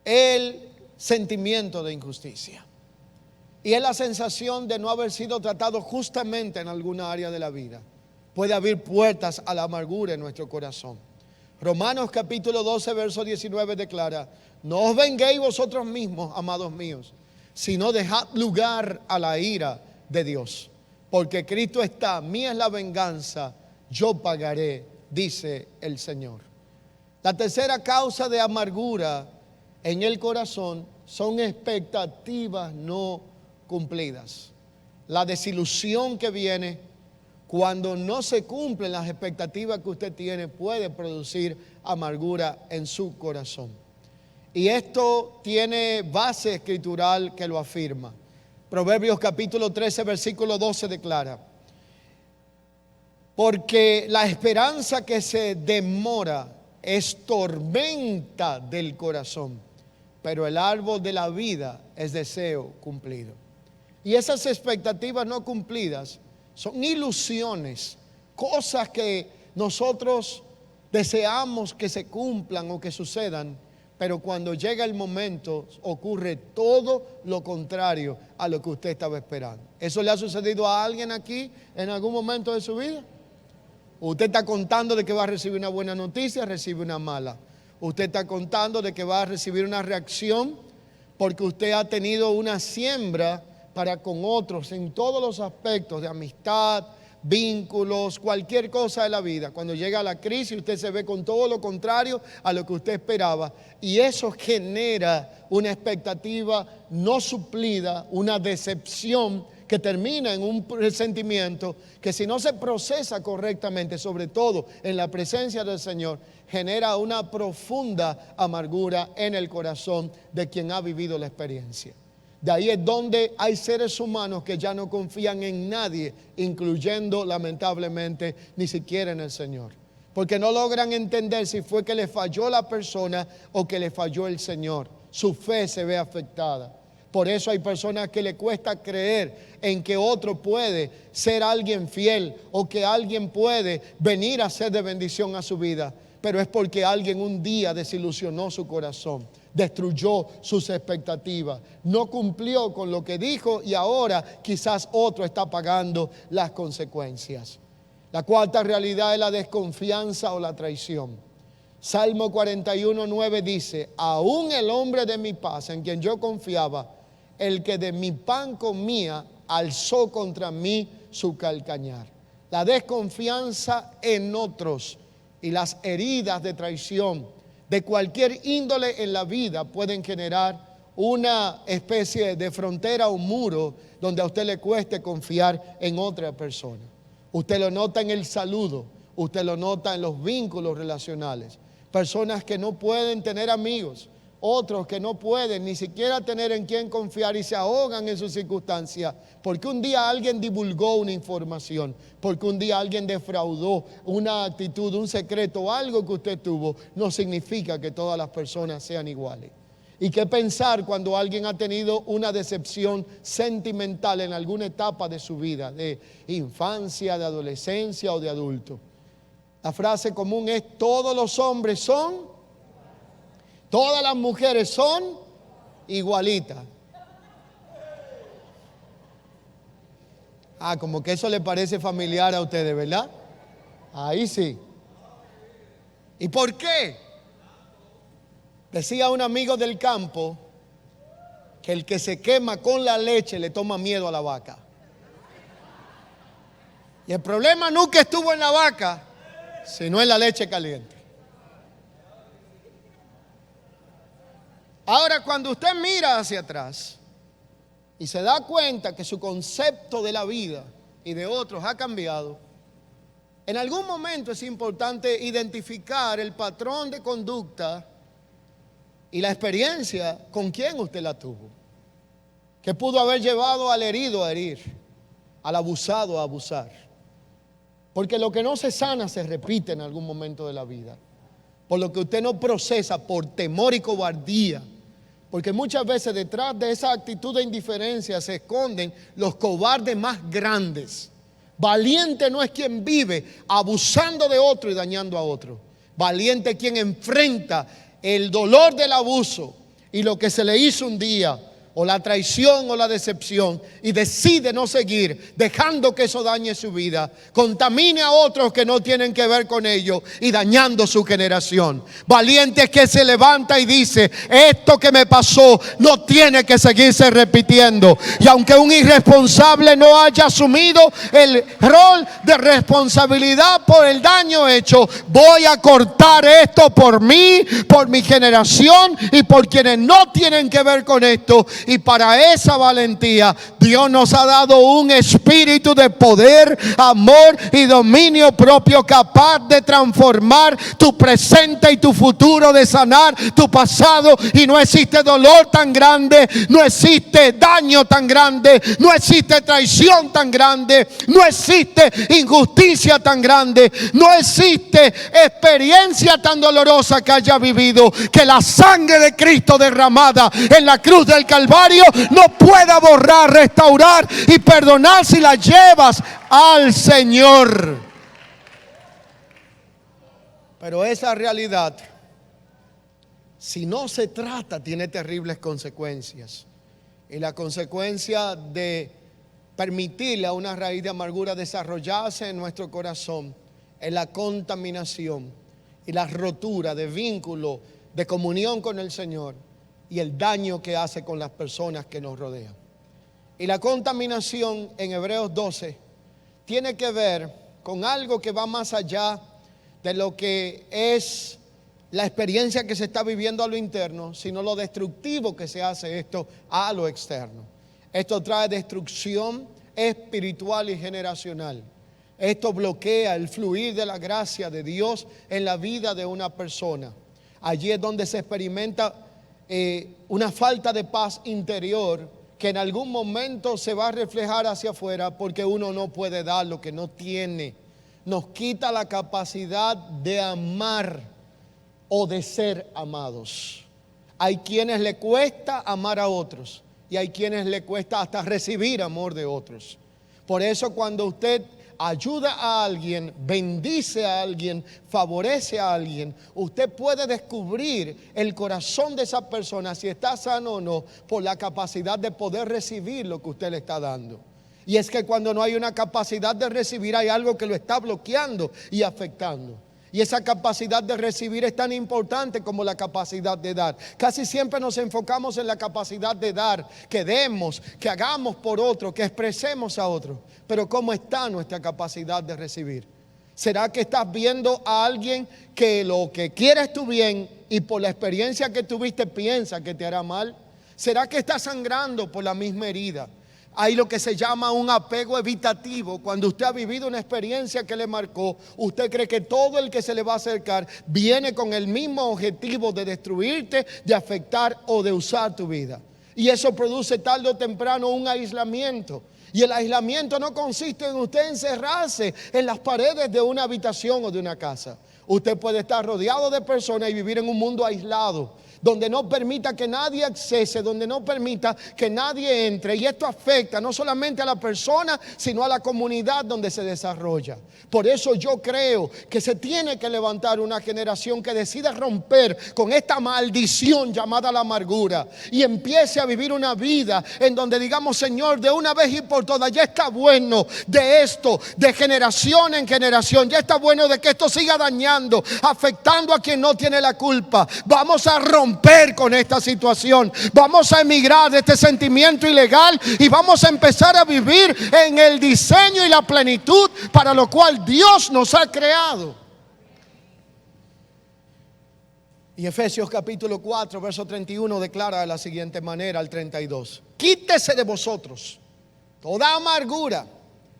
el sentimiento de injusticia. Y es la sensación de no haber sido tratado justamente en alguna área de la vida. Puede abrir puertas a la amargura en nuestro corazón. Romanos capítulo 12, verso 19 declara: no os venguéis vosotros mismos, amados míos, sino dejad lugar a la ira de Dios. Porque Cristo está: mía es la venganza, yo pagaré, dice el Señor. La tercera causa de amargura en el corazón son expectativas no cumplidas. La desilusión que viene cuando no se cumplen las expectativas que usted tiene puede producir amargura en su corazón. Y esto tiene base escritural que lo afirma. Proverbios capítulo 13, versículo 12 declara: porque la esperanza que se demora es tormenta del corazón, pero el árbol de la vida es deseo cumplido. Y esas expectativas no cumplidas son ilusiones, cosas que nosotros deseamos que se cumplan o que sucedan, pero cuando llega el momento ocurre todo lo contrario a lo que usted estaba esperando. ¿Eso le ha sucedido a alguien aquí en algún momento de su vida? Usted está contando de que va a recibir una buena noticia, recibe una mala. Usted está contando de que va a recibir una reacción porque usted ha tenido una siembra para con otros en todos los aspectos de amistad, vínculos, cualquier cosa de la vida. Cuando llega la crisis, usted se ve con todo lo contrario a lo que usted esperaba, y eso genera una expectativa no suplida, una decepción que termina en un resentimiento que, si no se procesa correctamente, sobre todo en la presencia del Señor, genera una profunda amargura en el corazón de quien ha vivido la experiencia. De ahí es donde hay seres humanos que ya no confían en nadie, incluyendo lamentablemente ni siquiera en el Señor, porque no logran entender si fue que le falló la persona o que le falló el Señor. Su fe se ve afectada. Por eso hay personas que le cuesta creer en que otro puede ser alguien fiel o que alguien puede venir a ser de bendición a su vida, pero es porque alguien un día desilusionó su corazón, destruyó sus expectativas, no cumplió con lo que dijo y ahora quizás otro está pagando las consecuencias. La cuarta realidad es la desconfianza o la traición. Salmo 41:9 dice: aún el hombre de mi paz, en quien yo confiaba, el que de mi pan comía, alzó contra mí su calcañar. La desconfianza en otros y las heridas de traición de cualquier índole en la vida pueden generar una especie de frontera o muro donde a usted le cueste confiar en otra persona. Usted lo nota en el saludo, usted lo nota en los vínculos relacionales. Personas que no pueden tener amigos otros que no pueden ni siquiera tener en quién confiar y se ahogan en sus circunstancias, porque un día alguien divulgó una información, porque un día alguien defraudó una actitud, un secreto, algo que usted tuvo, no significa que todas las personas sean iguales. ¿Y qué pensar cuando alguien ha tenido una decepción sentimental en alguna etapa de su vida, de infancia, de adolescencia o de adulto? La frase común es: todos los hombres son, todas las mujeres son igualitas. Como que eso le parece familiar a ustedes, ¿verdad? Ahí sí. ¿Y por qué? Decía un amigo del campo que el que se quema con la leche le toma miedo a la vaca. Y el problema nunca estuvo en la vaca, sino en la leche caliente. Ahora, cuando usted mira hacia atrás y se da cuenta que su concepto de la vida y de otros ha cambiado, en algún momento es importante identificar el patrón de conducta y la experiencia con quién usted la tuvo, que pudo haber llevado al herido a herir, al abusado a abusar. Porque lo que no se sana se repite en algún momento de la vida. Por lo que usted no procesa por temor y cobardía. Porque muchas veces detrás de esa actitud de indiferencia se esconden los cobardes más grandes. Valiente no es quien vive abusando de otro y dañando a otro. Valiente es quien enfrenta el dolor del abuso y lo que se le hizo un día, o la traición o la decepción, y decide no seguir, dejando que eso dañe su vida, contamine a otros que no tienen que ver con ello y dañando su generación. Valiente es que se levanta y dice: esto que me pasó no tiene que seguirse repitiendo, y aunque un irresponsable no haya asumido el rol de responsabilidad por el daño hecho, voy a cortar esto por mí, por mi generación y por quienes no tienen que ver con esto. Y para esa valentía Dios nos ha dado un espíritu de poder, amor y dominio propio, capaz de transformar tu presente y tu futuro, de sanar tu pasado. Y no existe dolor tan grande, no existe daño tan grande, no existe traición tan grande, no existe injusticia tan grande, no existe experiencia tan dolorosa que haya vivido, que la sangre de Cristo derramada en la cruz del Calvario no pueda borrar, restaurar y perdonar si la llevas al Señor. Pero esa realidad, si no se trata, tiene terribles consecuencias. Y la consecuencia de permitirle a una raíz de amargura desarrollarse en nuestro corazón es la contaminación y la rotura de vínculo, de comunión con el Señor, y el daño que hace con las personas que nos rodean. Y la contaminación en Hebreos 12 tiene que ver con algo que va más allá de lo que es la experiencia que se está viviendo a lo interno, sino lo destructivo que se hace esto a lo externo. Esto trae destrucción espiritual y generacional. Esto bloquea el fluir de la gracia de Dios en la vida de una persona. Allí es donde se experimenta una falta de paz interior que en algún momento se va a reflejar hacia afuera, porque uno no puede dar lo que no tiene. Nos quita la capacidad de amar o de ser amados. Hay quienes le cuesta amar a otros y hay quienes le cuesta hasta recibir amor de otros. Por eso cuando usted ayuda a alguien, bendice a alguien, favorece a alguien, usted puede descubrir el corazón de esa persona, si está sano o no, por la capacidad de poder recibir lo que usted le está dando. Y es que cuando no hay una capacidad de recibir, hay algo que lo está bloqueando y afectando. Y esa capacidad de recibir es tan importante como la capacidad de dar. Casi siempre nos enfocamos en la capacidad de dar, que demos, que hagamos por otro, que expresemos a otro. Pero ¿cómo está nuestra capacidad de recibir? ¿Será que estás viendo a alguien que lo que quiere es tu bien y por la experiencia que tuviste piensa que te hará mal? ¿Será que estás sangrando por la misma herida? Hay lo que se llama un apego evitativo. Cuando usted ha vivido una experiencia que le marcó, usted cree que todo el que se le va a acercar viene con el mismo objetivo de destruirte, de afectar o de usar tu vida. Y eso produce tarde o temprano un aislamiento. Y el aislamiento no consiste en usted encerrarse en las paredes de una habitación o de una casa. Usted puede estar rodeado de personas y vivir en un mundo aislado, donde no permita que nadie accese, donde no permita que nadie entre. Y esto afecta no solamente a la persona, sino a la comunidad donde se desarrolla. Por eso yo creo que se tiene que levantar una generación que decida romper con esta maldición llamada la amargura y empiece a vivir una vida en donde digamos: Señor, de una vez y por todas, ya está bueno de esto, de generación en generación. Ya está bueno de que esto siga dañando, afectando a quien no tiene la culpa. Vamos a romper con esta situación. Vamos a emigrar de este sentimiento ilegal y vamos a empezar a vivir en el diseño y la plenitud para lo cual Dios nos ha creado. Y Efesios capítulo 4 verso 31 declara de la siguiente manera al 32: quítese de vosotros toda amargura,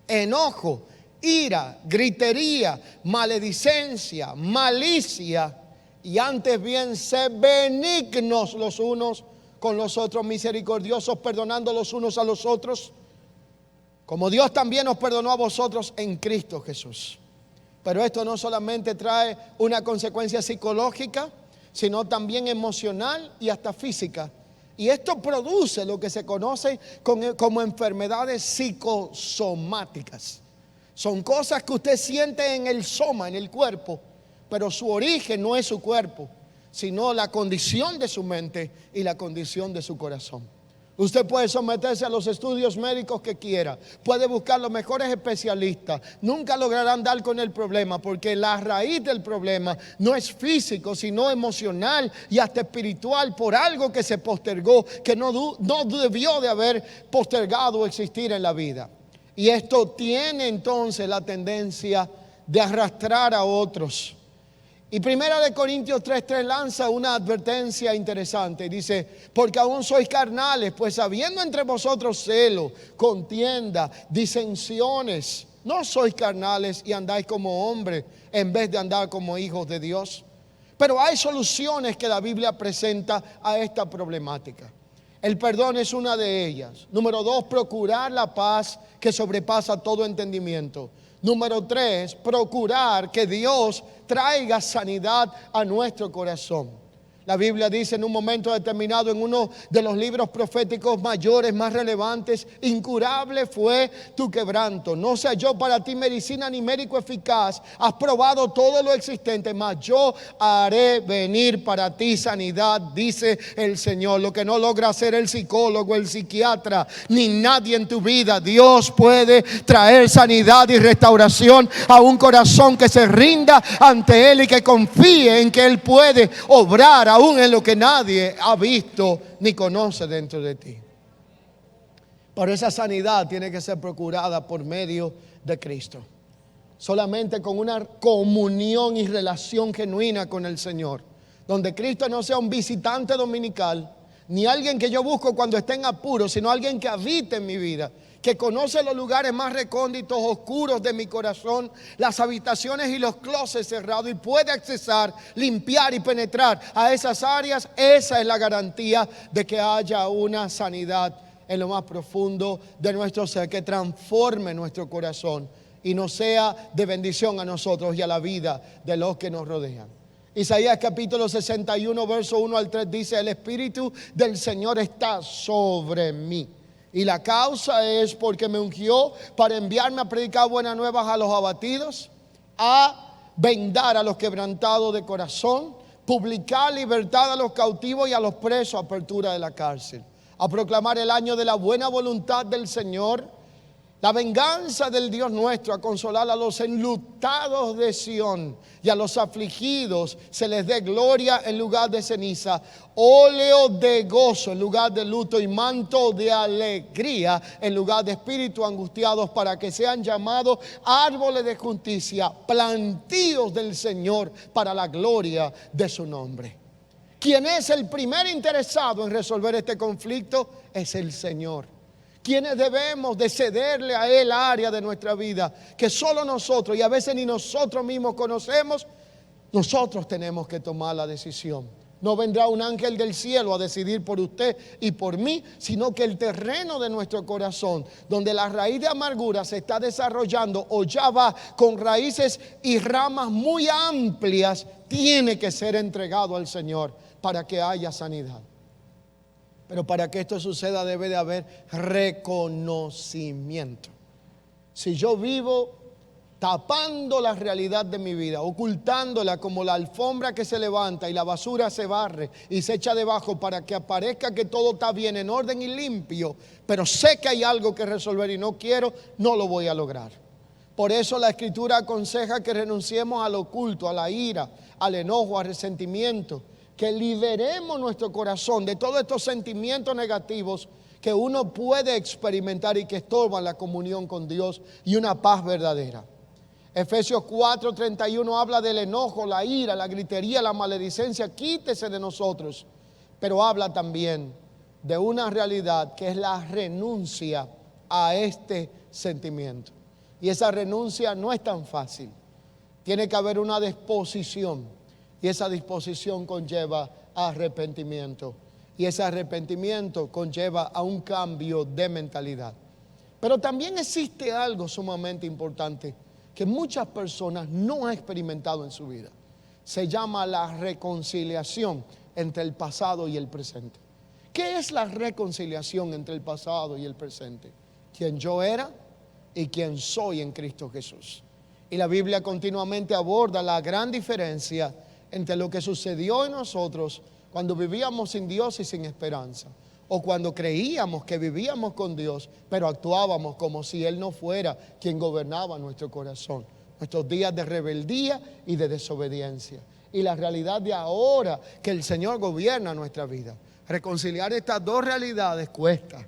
enojo, ira, gritería, maledicencia, malicia, y antes bien sed benignos los unos con los otros, misericordiosos, perdonando los unos a los otros, como Dios también os perdonó a vosotros en Cristo Jesús. Pero esto no solamente trae una consecuencia psicológica, sino también emocional y hasta física. Y esto produce lo que se conoce como enfermedades psicosomáticas. Son cosas que usted siente en el soma, en el cuerpo, pero su origen no es su cuerpo, sino la condición de su mente y la condición de su corazón. Usted puede someterse a los estudios médicos que quiera, puede buscar los mejores especialistas, nunca lograrán dar con el problema, porque la raíz del problema no es físico, sino emocional y hasta espiritual, por algo que se postergó, que no debió de haber postergado o existir en la vida. Y esto tiene entonces la tendencia de arrastrar a otros. Y 1 Corintios 3:3 lanza una advertencia interesante. Dice: porque aún sois carnales, pues habiendo entre vosotros celo, contienda, disensiones, no sois carnales y andáis como hombres en vez de andar como hijos de Dios. Pero hay soluciones que la Biblia presenta a esta problemática. El perdón es una de ellas. Número 2, procurar la paz que sobrepasa todo entendimiento. Número 3, procurar que Dios traiga sanidad a nuestro corazón. La Biblia dice en un momento determinado en uno de los libros proféticos mayores, más relevantes: incurable fue tu quebranto. No se halló para ti medicina ni médico eficaz. Has probado todo lo existente, mas yo haré venir para ti sanidad, dice el Señor. Lo que no logra hacer el psicólogo, el psiquiatra, ni nadie en tu vida, Dios puede traer sanidad y restauración a un corazón que se rinda ante Él y que confíe en que Él puede obrar aún en lo que nadie ha visto ni conoce dentro de ti. Pero esa sanidad tiene que ser procurada por medio de Cristo. Solamente con una comunión y relación genuina con el Señor, donde Cristo no sea un visitante dominical, ni alguien que yo busco cuando esté en apuro, sino alguien que habite en mi vida, que conoce los lugares más recónditos, oscuros de mi corazón, las habitaciones y los closets cerrados, y puede accesar, limpiar y penetrar a esas áreas. Esa es la garantía de que haya una sanidad en lo más profundo de nuestro ser, que transforme nuestro corazón y nos sea de bendición a nosotros y a la vida de los que nos rodean. Isaías capítulo 61 verso 1 al 3 dice: el Espíritu del Señor está sobre mí, y la causa es porque me ungió para enviarme a predicar buenas nuevas a los abatidos, a vendar a los quebrantados de corazón, publicar libertad a los cautivos y a los presos, apertura de la cárcel, a proclamar el año de la buena voluntad del Señor, la venganza del Dios nuestro, a consolar a los enlutados de Sión, y a los afligidos se les dé gloria en lugar de ceniza, óleo de gozo en lugar de luto, y manto de alegría en lugar de espíritu angustiados, para que sean llamados árboles de justicia, plantíos del Señor para la gloria de su nombre. Quien es el primer interesado en resolver este conflicto es el Señor. quienes debemos de cederle a Él área de nuestra vida que solo nosotros, y a veces ni nosotros mismos conocemos. Nosotros tenemos que tomar la decisión. No vendrá un ángel del cielo a decidir por usted y por mí, sino que el terreno de nuestro corazón, donde la raíz de amargura se está desarrollando o ya va con raíces y ramas muy amplias, tiene que ser entregado al Señor para que haya sanidad. Pero para que esto suceda debe de haber reconocimiento. Si yo vivo tapando la realidad de mi vida, ocultándola como la alfombra que se levanta y la basura se barre y se echa debajo para que aparezca que todo está bien, en orden y limpio, pero sé que hay algo que resolver y no quiero, no lo voy a lograr. Por eso la Escritura aconseja que renunciemos al oculto, a la ira, al enojo, al resentimiento, que liberemos nuestro corazón de todos estos sentimientos negativos que uno puede experimentar y que estorban la comunión con Dios y una paz verdadera. Efesios 4:31 habla del enojo, la ira, la gritería, la maledicencia. Quítese de nosotros. Pero habla también de una realidad que es la renuncia a este sentimiento. Y esa renuncia no es tan fácil. Tiene que haber una disposición. Y esa disposición conlleva arrepentimiento. Y ese arrepentimiento conlleva a un cambio de mentalidad. Pero también existe algo sumamente importante que muchas personas no han experimentado en su vida. Se llama la reconciliación entre el pasado y el presente. ¿Qué es la reconciliación entre el pasado y el presente? Quien yo era y quien soy en Cristo Jesús. Y la Biblia continuamente aborda la gran diferencia entre lo que sucedió en nosotros cuando vivíamos sin Dios y sin esperanza, o cuando creíamos que vivíamos con Dios, pero actuábamos como si Él no fuera quien gobernaba nuestro corazón. Nuestros días de rebeldía y de desobediencia. Y la realidad de ahora que el Señor gobierna nuestra vida. Reconciliar estas dos realidades cuesta.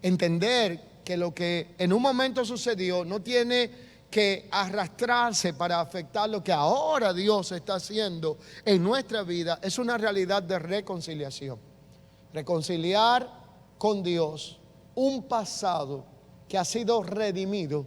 Entender que lo que en un momento sucedió no tiene que arrastrarse para afectar lo que ahora Dios está haciendo en nuestra vida. Es una realidad de reconciliación. Reconciliar con Dios un pasado que ha sido redimido,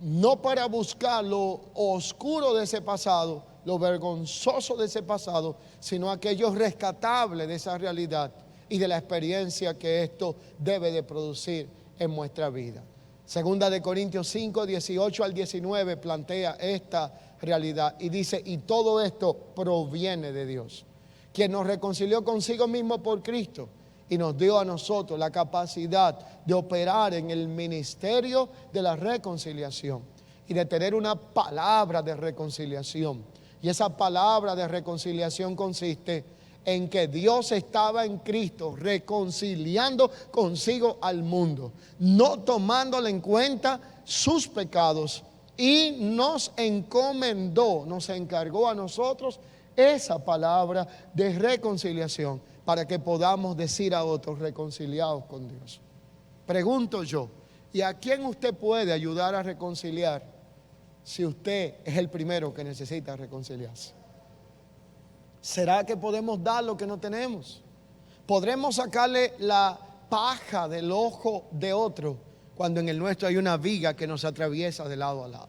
no para buscar lo oscuro de ese pasado, lo vergonzoso de ese pasado, sino aquello rescatable de esa realidad y de la experiencia que esto debe de producir en nuestra vida. Segunda de Corintios 5, 18 al 19 plantea esta realidad y dice: y todo esto proviene de Dios, quien nos reconcilió consigo mismo por Cristo y nos dio a nosotros la capacidad de operar en el ministerio de la reconciliación y de tener una palabra de reconciliación. Y esa palabra de reconciliación consiste en que Dios estaba en Cristo reconciliando consigo al mundo, no tomándole en cuenta sus pecados, y nos encomendó, nos encargó a nosotros esa palabra de reconciliación para que podamos decir a otros reconciliados con Dios. Pregunto yo, ¿y a quién usted puede ayudar a reconciliar si usted es el primero que necesita reconciliarse? ¿Será que podemos dar lo que no tenemos? ¿Podremos sacarle la paja del ojo de otro cuando en el nuestro hay una viga que nos atraviesa de lado a lado?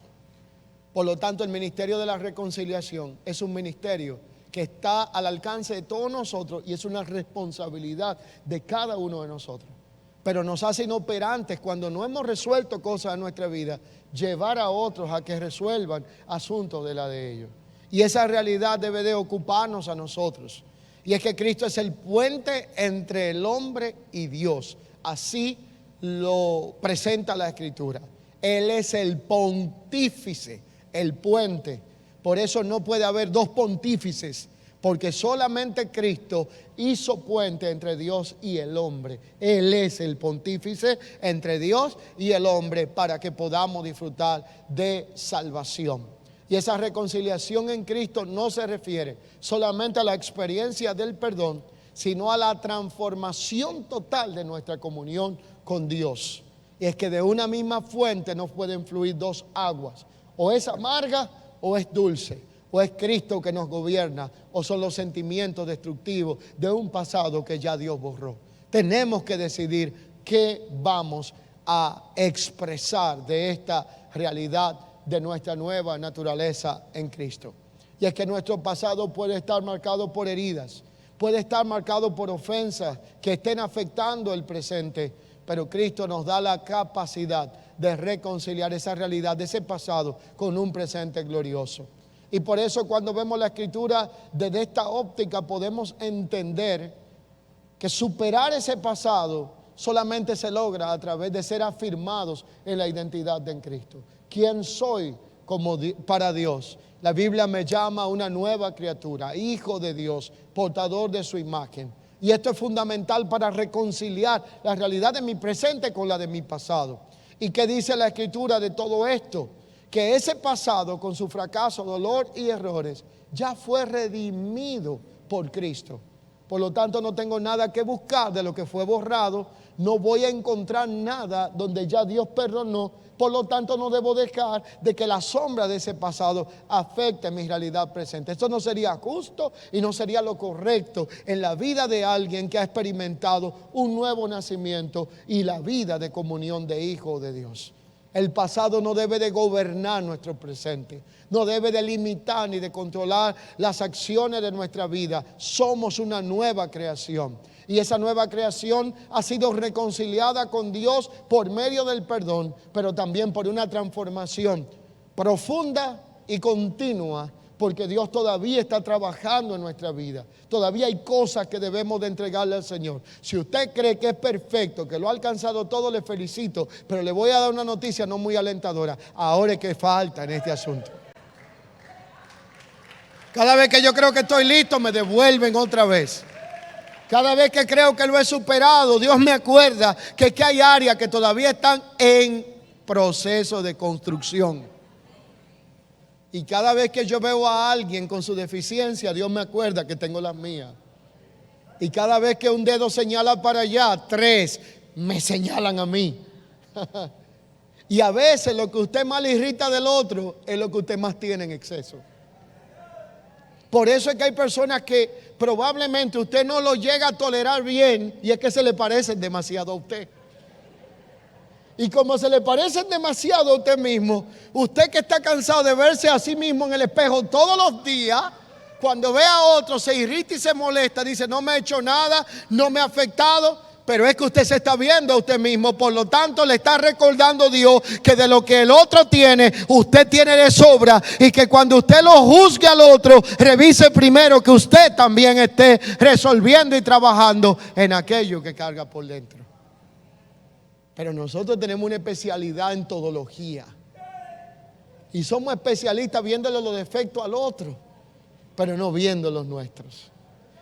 Por lo tanto, el ministerio de la reconciliación es un ministerio que está al alcance de todos nosotros y es una responsabilidad de cada uno de nosotros. Pero nos hace inoperantes cuando no hemos resuelto cosas en nuestra vida, llevar a otros a que resuelvan asuntos de la de ellos. Y esa realidad debe de ocuparnos a nosotros. Y es que Cristo es el puente entre el hombre y Dios. Así lo presenta la Escritura. Él es el pontífice, el puente. Por eso no puede haber dos pontífices, porque solamente Cristo hizo puente entre Dios y el hombre. Él es el pontífice entre Dios y el hombre para que podamos disfrutar de salvación. Y esa reconciliación en Cristo no se refiere solamente a la experiencia del perdón, sino a la transformación total de nuestra comunión con Dios. Y es que de una misma fuente no pueden fluir dos aguas. O es amarga o es dulce. O es Cristo que nos gobierna, o son los sentimientos destructivos de un pasado que ya Dios borró. Tenemos que decidir qué vamos a expresar de esta realidad de nuestra nueva naturaleza en Cristo. Y es que nuestro pasado puede estar marcado por heridas, puede estar marcado por ofensas que estén afectando el presente, pero Cristo nos da la capacidad de reconciliar esa realidad de ese pasado con un presente glorioso. Y por eso cuando vemos la Escritura desde esta óptica podemos entender que superar ese pasado solamente se logra a través de ser afirmados en la identidad de Cristo. ¿Quién soy para Dios? La Biblia me llama una nueva criatura, hijo de Dios, portador de su imagen. Y esto es fundamental para reconciliar la realidad de mi presente con la de mi pasado. ¿Y qué dice la Escritura de todo esto? Que ese pasado con su fracaso, dolor y errores ya fue redimido por Cristo. Por lo tanto, no tengo nada que buscar de lo que fue borrado. No voy a encontrar nada donde ya Dios perdonó. Por lo tanto, no debo dejar de que la sombra de ese pasado afecte mi realidad presente. Esto no sería justo y no sería lo correcto en la vida de alguien que ha experimentado un nuevo nacimiento y la vida de comunión de hijo de Dios. El pasado no debe de gobernar nuestro presente, no debe de limitar ni de controlar las acciones de nuestra vida. Somos una nueva creación y esa nueva creación ha sido reconciliada con Dios por medio del perdón, pero también por una transformación profunda y continua, porque Dios todavía está trabajando en nuestra vida. Todavía hay cosas que debemos de entregarle al Señor. Si usted cree que es perfecto, que lo ha alcanzado todo, le felicito. Pero le voy a dar una noticia no muy alentadora. Ahora es que falta en este asunto. Cada vez que yo creo que estoy listo, me devuelven otra vez. Cada vez que creo que lo he superado, Dios me acuerda que hay áreas que todavía están en proceso de construcción. Y cada vez que yo veo a alguien con su deficiencia, Dios me acuerda que tengo las mías. Y cada vez que un dedo señala para allá, 3 me señalan a mí. Y a veces lo que usted más le irrita del otro es lo que usted más tiene en exceso. Por eso es que hay personas que probablemente usted no lo llega a tolerar bien y es que se le parecen demasiado a usted. Y como se le parecen demasiado a usted mismo, usted que está cansado de verse a sí mismo en el espejo todos los días, cuando ve a otro se irrita y se molesta, dice no me ha hecho nada, no me ha afectado, pero es que usted se está viendo a usted mismo, por lo tanto le está recordando Dios que de lo que el otro tiene, usted tiene de sobra y que cuando usted lo juzgue al otro, revise primero que usted también esté resolviendo y trabajando en aquello que carga por dentro. Pero nosotros tenemos una especialidad en todología. Y somos especialistas viéndole los defectos al otro, pero no viendo los nuestros.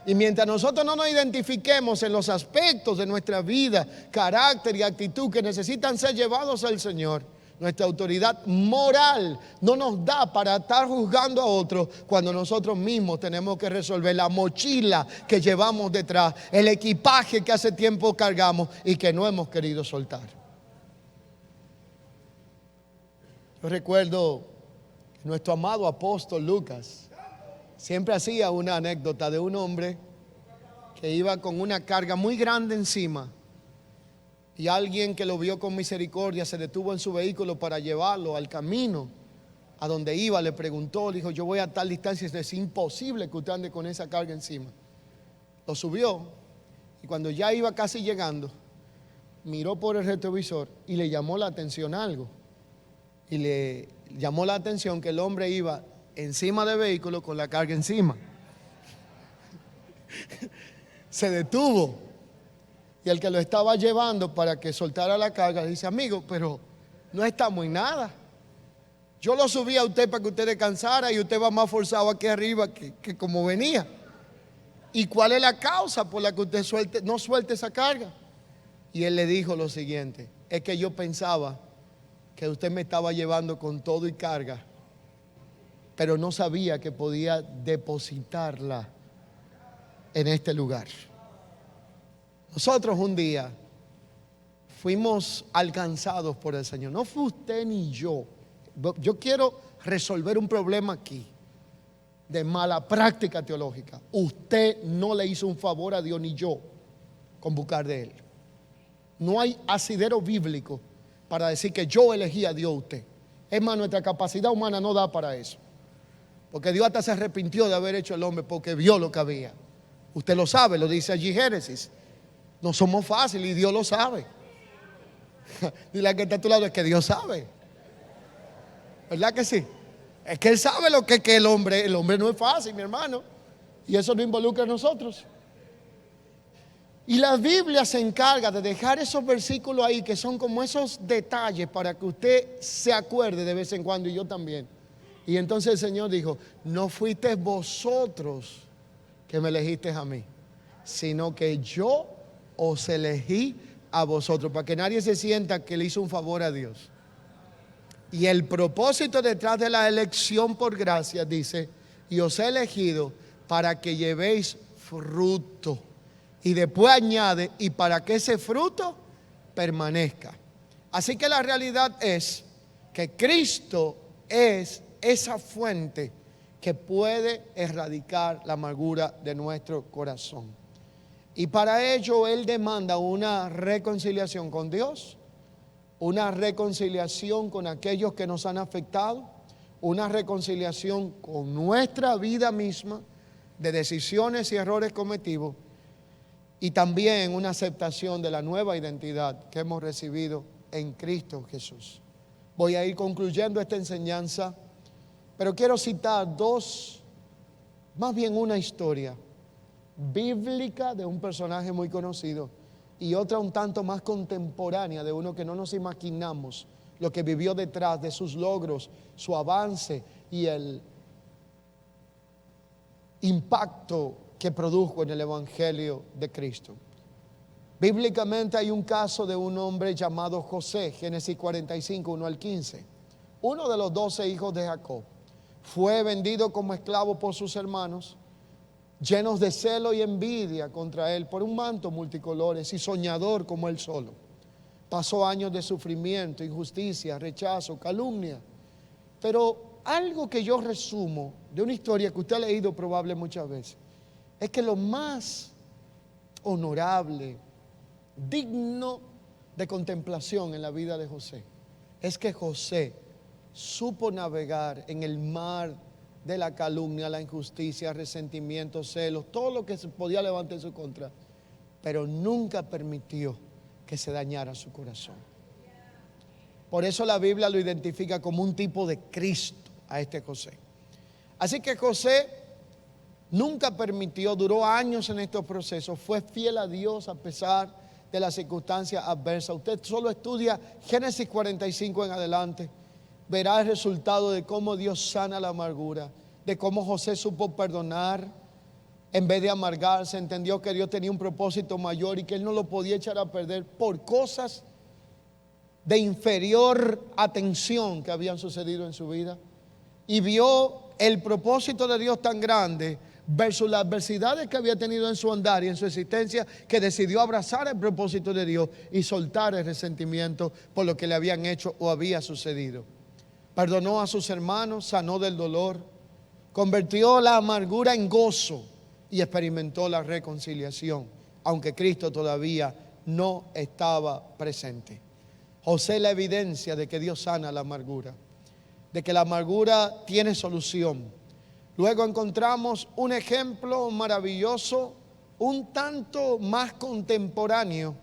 Y mientras nosotros no nos identifiquemos en los aspectos de nuestra vida, carácter y actitud que necesitan ser llevados al Señor, nuestra autoridad moral no nos da para estar juzgando a otros cuando nosotros mismos tenemos que resolver la mochila que llevamos detrás, el equipaje que hace tiempo cargamos y que no hemos querido soltar. Yo recuerdo que nuestro amado apóstol Lucas siempre hacía una anécdota de un hombre que iba con una carga muy grande encima. Y alguien que lo vio con misericordia se detuvo en su vehículo para llevarlo al camino a donde iba. Le preguntó, le dijo, yo voy a tal distancia, es imposible que usted ande con esa carga encima. Lo subió y cuando ya iba casi llegando, miró por el retrovisor y le llamó la atención algo. Y le llamó la atención que el hombre iba encima del vehículo con la carga encima. Se detuvo. Y el que lo estaba llevando para que soltara la carga dice, amigo, pero no estamos en nada. Yo lo subí a usted para que usted descansara y usted va más forzado aquí arriba que como venía. ¿Y cuál es la causa por la que usted no suelte esa carga? Y él le dijo lo siguiente, es que yo pensaba que usted me estaba llevando con todo y carga, pero no sabía que podía depositarla en este lugar. Nosotros un día fuimos alcanzados por el Señor. No fue usted ni yo. Yo quiero resolver un problema aquí de mala práctica teológica. Usted no le hizo un favor a Dios ni yo con buscar de Él. No hay asidero bíblico para decir que yo elegí a Dios a usted. Es más, nuestra capacidad humana no da para eso. Porque Dios hasta se arrepintió de haber hecho el hombre porque vio lo que había. Usted lo sabe, lo dice allí Génesis. No somos fáciles y Dios lo sabe. Dile a que está a tu lado, es que Dios sabe. ¿Verdad que sí? Es que Él sabe lo que el hombre no es fácil, mi hermano. Y eso no involucra a nosotros. Y la Biblia se encarga de dejar esos versículos ahí que son como esos detalles para que usted se acuerde de vez en cuando, y yo también. Y entonces el Señor dijo, no fuisteis vosotros que me elegisteis a mí, sino que yo os elegí a vosotros, para que nadie se sienta que le hizo un favor a Dios. Y el propósito detrás de la elección por gracia dice, y os he elegido para que llevéis fruto. Y después añade, y para que ese fruto permanezca. Así que la realidad es que Cristo es esa fuente que puede erradicar la amargura de nuestro corazón. Y para ello Él demanda una reconciliación con Dios, una reconciliación con aquellos que nos han afectado, una reconciliación con nuestra vida misma, de decisiones y errores cometidos, y también una aceptación de la nueva identidad que hemos recibido en Cristo Jesús. Voy a ir concluyendo esta enseñanza, pero quiero citar más bien una historia bíblica de un personaje muy conocido y otra un tanto más contemporánea de uno que no nos imaginamos lo que vivió detrás de sus logros, su avance y el impacto que produjo en el Evangelio de Cristo. Bíblicamente hay un caso de un hombre llamado José, Génesis 45, 1 al 15. Uno de los 12 hijos de Jacob. Fue vendido como esclavo por sus hermanos, llenos de celo y envidia contra él por un manto multicolores y soñador como él solo. Pasó años de sufrimiento, injusticia, rechazo, calumnia. Pero algo que yo resumo de una historia que usted ha leído probable muchas veces, es que lo más honorable, digno de contemplación en la vida de José, es que José supo navegar en el mar de la calumnia, la injusticia, resentimiento, celos, todo lo que se podía levantar en su contra, pero nunca permitió que se dañara su corazón. Por eso la Biblia lo identifica como un tipo de Cristo a este José. Así que José nunca permitió, duró años en estos procesos, fue fiel a Dios a pesar de las circunstancias adversas. Usted solo estudia Génesis 45 en adelante, verá el resultado de cómo Dios sana la amargura, de cómo José supo perdonar en vez de amargarse, entendió que Dios tenía un propósito mayor y que Él no lo podía echar a perder por cosas de inferior atención que habían sucedido en su vida, y vio el propósito de Dios tan grande versus las adversidades que había tenido en su andar y en su existencia, que decidió abrazar el propósito de Dios y soltar el resentimiento por lo que le habían hecho o había sucedido. Perdonó a sus hermanos, sanó del dolor, convirtió la amargura en gozo y experimentó la reconciliación, aunque Cristo todavía no estaba presente. José es la evidencia de que Dios sana la amargura, de que la amargura tiene solución. Luego encontramos un ejemplo maravilloso, un tanto más contemporáneo,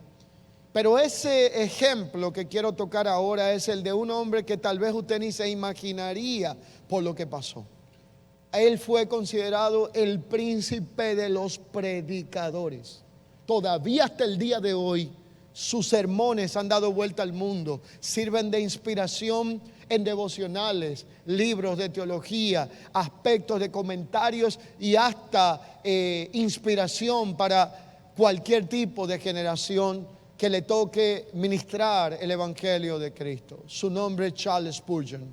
pero ese ejemplo que quiero tocar ahora es el de un hombre que tal vez usted ni se imaginaría por lo que pasó. Él fue considerado el príncipe de los predicadores. Todavía hasta el día de hoy sus sermones han dado vuelta al mundo, sirven de inspiración en devocionales, libros de teología, aspectos de comentarios y hasta inspiración para cualquier tipo de generación que le toque ministrar el Evangelio de Cristo. Su nombre es Charles Spurgeon.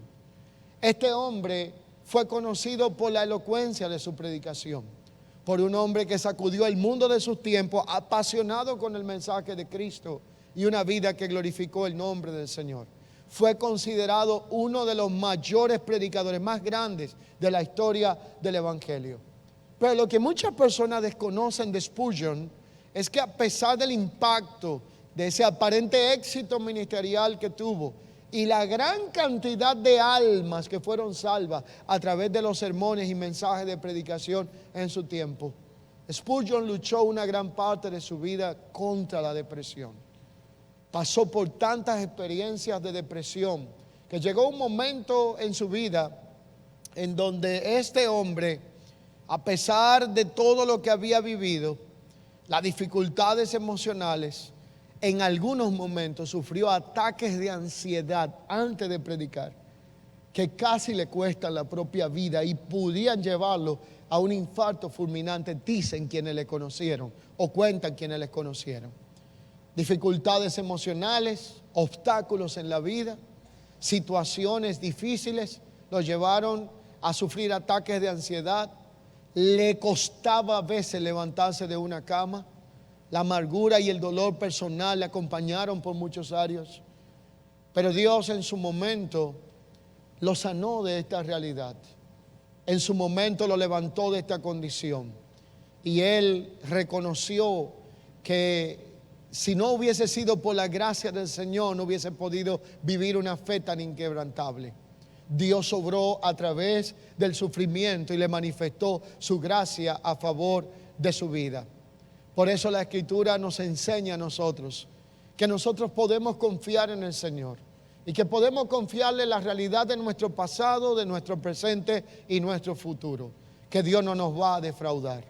Este hombre fue conocido por la elocuencia de su predicación, por un hombre que sacudió el mundo de sus tiempos, apasionado con el mensaje de Cristo y una vida que glorificó el nombre del Señor. Fue considerado uno de los mayores predicadores, más grandes de la historia del Evangelio. Pero lo que muchas personas desconocen de Spurgeon es que a pesar del impacto de ese aparente éxito ministerial que tuvo y la gran cantidad de almas que fueron salvas a través de los sermones y mensajes de predicación en su tiempo, Spurgeon luchó una gran parte de su vida contra la depresión. Pasó por tantas experiencias de depresión que llegó un momento en su vida en donde este hombre, a pesar de todo lo que había vivido, las dificultades emocionales, en algunos momentos sufrió ataques de ansiedad antes de predicar, que casi le cuestan la propia vida y podían llevarlo a un infarto fulminante, dicen quienes le conocieron o cuentan quienes le conocieron. Dificultades emocionales, obstáculos en la vida, situaciones difíciles lo llevaron a sufrir ataques de ansiedad. Le costaba a veces levantarse de una cama. La amargura y el dolor personal le acompañaron por muchos años. Pero Dios en su momento lo sanó de esta realidad. En su momento lo levantó de esta condición. Y él reconoció que si no hubiese sido por la gracia del Señor, no hubiese podido vivir una fe tan inquebrantable. Dios obró a través del sufrimiento y le manifestó su gracia a favor de su vida. Por eso la Escritura nos enseña a nosotros que nosotros podemos confiar en el Señor y que podemos confiarle en la realidad de nuestro pasado, de nuestro presente y nuestro futuro, que Dios no nos va a defraudar.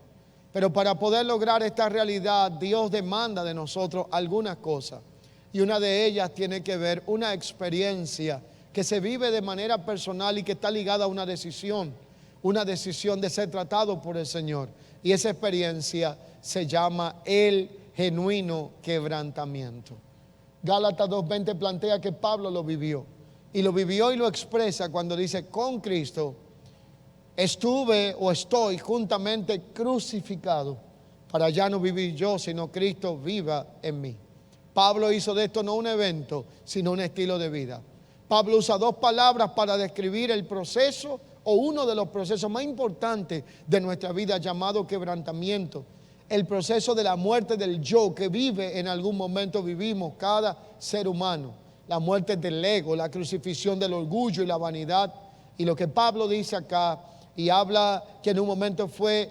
Pero para poder lograr esta realidad, Dios demanda de nosotros algunas cosas, y una de ellas tiene que ver una experiencia que se vive de manera personal y que está ligada a una decisión de ser tratado por el Señor. Y esa experiencia se llama el genuino quebrantamiento. Gálatas 2:20 plantea que Pablo lo vivió. Y lo vivió y lo expresa cuando dice: con Cristo estuve o estoy juntamente crucificado, para ya no vivir yo, sino Cristo viva en mí. Pablo hizo de esto no un evento, sino un estilo de vida. Pablo usa dos palabras para describir el proceso o uno de los procesos más importantes de nuestra vida, llamado quebrantamiento. El proceso de la muerte del yo que vive en algún momento, vivimos cada ser humano. La muerte del ego, la crucifixión del orgullo y la vanidad. Y lo que Pablo dice acá, y habla que en un momento fue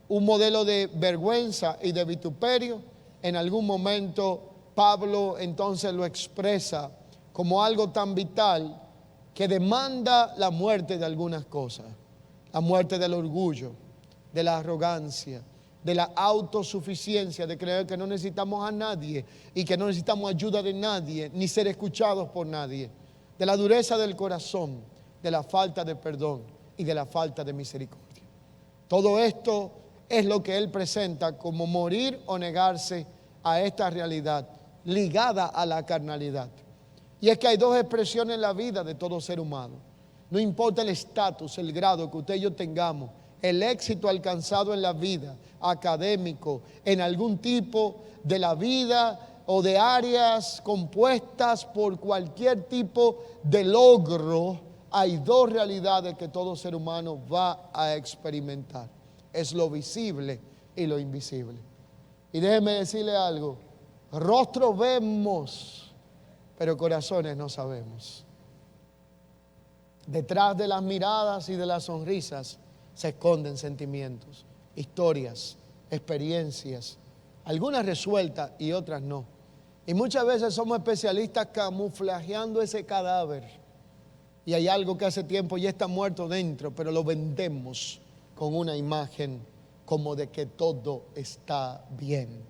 un modelo de vergüenza y de vituperio, en algún momento Pablo entonces lo expresa como algo tan vital que demanda la muerte de algunas cosas. La muerte del orgullo, de la arrogancia, de la autosuficiencia, de creer que no necesitamos a nadie y que no necesitamos ayuda de nadie, ni ser escuchados por nadie. De la dureza del corazón, de la falta de perdón y de la falta de misericordia. Todo esto es lo que él presenta como morir o negarse a esta realidad ligada a la carnalidad. Y es que hay dos expresiones en la vida de todo ser humano. No importa el estatus, el grado que usted y yo tengamos, el éxito alcanzado en la vida, académico, en algún tipo de la vida o de áreas compuestas por cualquier tipo de logro, hay dos realidades que todo ser humano va a experimentar. Es lo visible y lo invisible. Y déjeme decirle algo, rostros vemos, pero corazones no sabemos. Detrás de las miradas y de las sonrisas se esconden sentimientos, historias, experiencias, algunas resueltas y otras no. Y muchas veces somos especialistas camuflajeando ese cadáver. Y hay algo que hace tiempo ya está muerto dentro, pero lo vendemos con una imagen como de que todo está bien.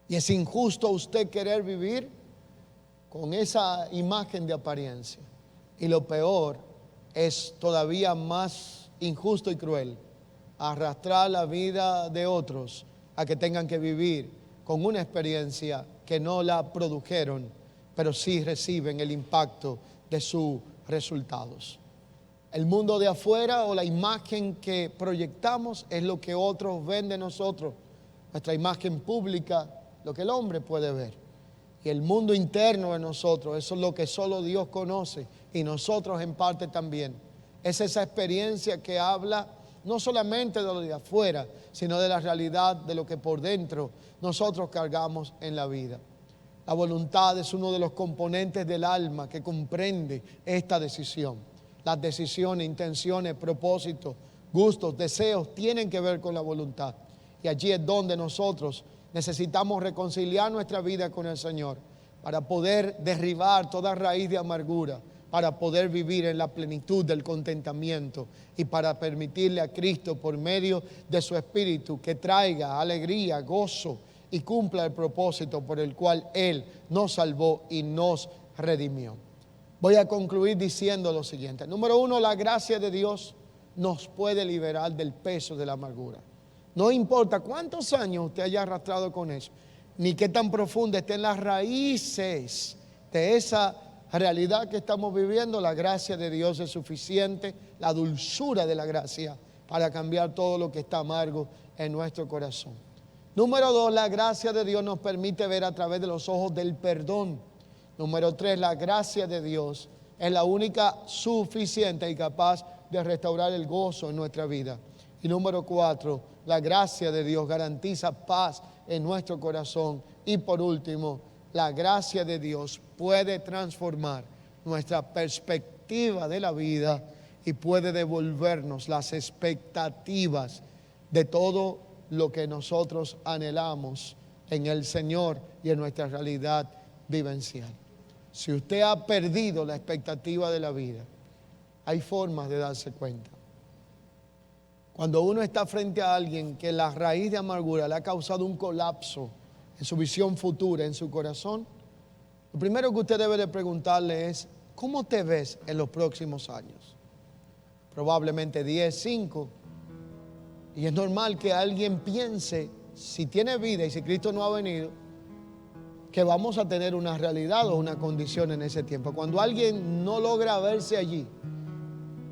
Y es injusto usted querer vivir con esa imagen de apariencia. Y lo peor es todavía más injusto y cruel, arrastrar la vida de otros a que tengan que vivir con una experiencia que no la produjeron, pero sí reciben el impacto de sus resultados. El mundo de afuera o la imagen que proyectamos es lo que otros ven de nosotros. Nuestra imagen pública, lo que el hombre puede ver. Y el mundo interno de nosotros, eso es lo que solo Dios conoce y nosotros en parte también. Es esa experiencia que habla no solamente de lo de afuera, sino de la realidad de lo que por dentro nosotros cargamos en la vida. La voluntad es uno de los componentes del alma que comprende esta decisión. Las decisiones, intenciones, propósitos, gustos, deseos tienen que ver con la voluntad. Y allí es donde nosotros necesitamos reconciliar nuestra vida con el Señor para poder derribar toda raíz de amargura, para poder vivir en la plenitud del contentamiento y para permitirle a Cristo por medio de su Espíritu que traiga alegría, gozo y cumpla el propósito por el cual Él nos salvó y nos redimió. Voy a concluir diciendo lo siguiente. Número uno, la gracia de Dios nos puede liberar del peso de la amargura. No importa cuántos años usted haya arrastrado con eso, ni qué tan profunda estén las raíces de esa realidad que estamos viviendo, la gracia de Dios es suficiente, la dulzura de la gracia para cambiar todo lo que está amargo en nuestro corazón. Número dos, la gracia de Dios nos permite ver a través de los ojos del perdón. Número tres, la gracia de Dios es la única suficiente y capaz de restaurar el gozo en nuestra vida. Y número cuatro, la gracia de Dios garantiza paz en nuestro corazón. Y por último, la gracia de Dios puede transformar nuestra perspectiva de la vida y puede devolvernos las expectativas de todo lo que nosotros anhelamos en el Señor y en nuestra realidad vivencial. Si usted ha perdido la expectativa de la vida, hay formas de darse cuenta. Cuando uno está frente a alguien que la raíz de amargura le ha causado un colapso en su visión futura, en su corazón, lo primero que usted debe de preguntarle es, ¿cómo te ves en los próximos años? Probablemente 10, 5. Y es normal que alguien piense, si tiene vida y si Cristo no ha venido, que vamos a tener una realidad o una condición en ese tiempo. Cuando alguien no logra verse allí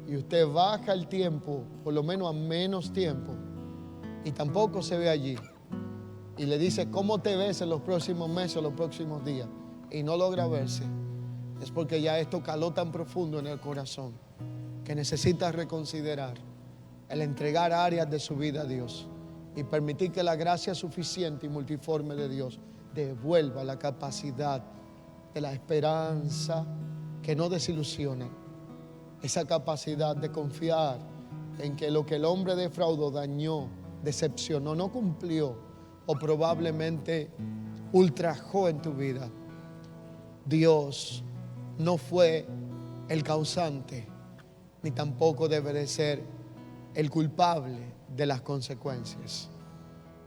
y usted baja el tiempo, por lo menos a menos tiempo, y tampoco se ve allí, y le dice, ¿cómo te ves en los próximos meses o los próximos días? Y no logra verse, es porque ya esto caló tan profundo en el corazón que necesita reconsiderar el entregar áreas de su vida a Dios y permitir que la gracia suficiente y multiforme de Dios devuelva la capacidad de la esperanza que no desilusiona, esa capacidad de confiar en que lo que el hombre defraudó, dañó, decepcionó, no cumplió o probablemente ultrajó en tu vida, Dios no fue el causante ni tampoco debe de ser el culpable de las consecuencias.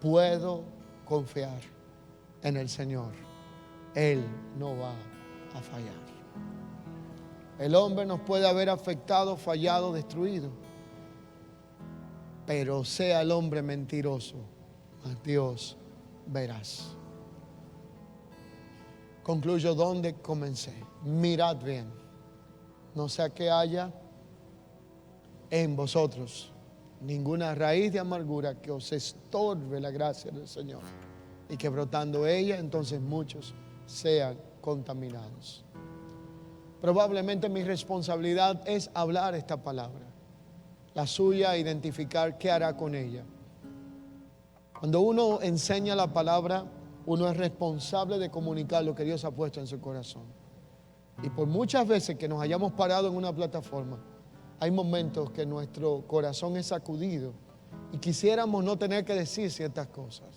Puedo confiar en el Señor. Él no va a fallar. El hombre nos puede haber afectado, fallado, destruido, pero sea el hombre mentiroso, mas Dios verás. Concluyo donde comencé. Mirad bien, no sea que haya en vosotros ninguna raíz de amargura que os estorbe la gracia del Señor y que brotando ella entonces muchos sean contaminados. Probablemente mi responsabilidad es hablar esta palabra, la suya identificar qué hará con ella. Cuando uno enseña la palabra, uno es responsable de comunicar lo que Dios ha puesto en su corazón. Y por muchas veces que nos hayamos parado en una plataforma, hay momentos que nuestro corazón es sacudido y quisiéramos no tener que decir ciertas cosas.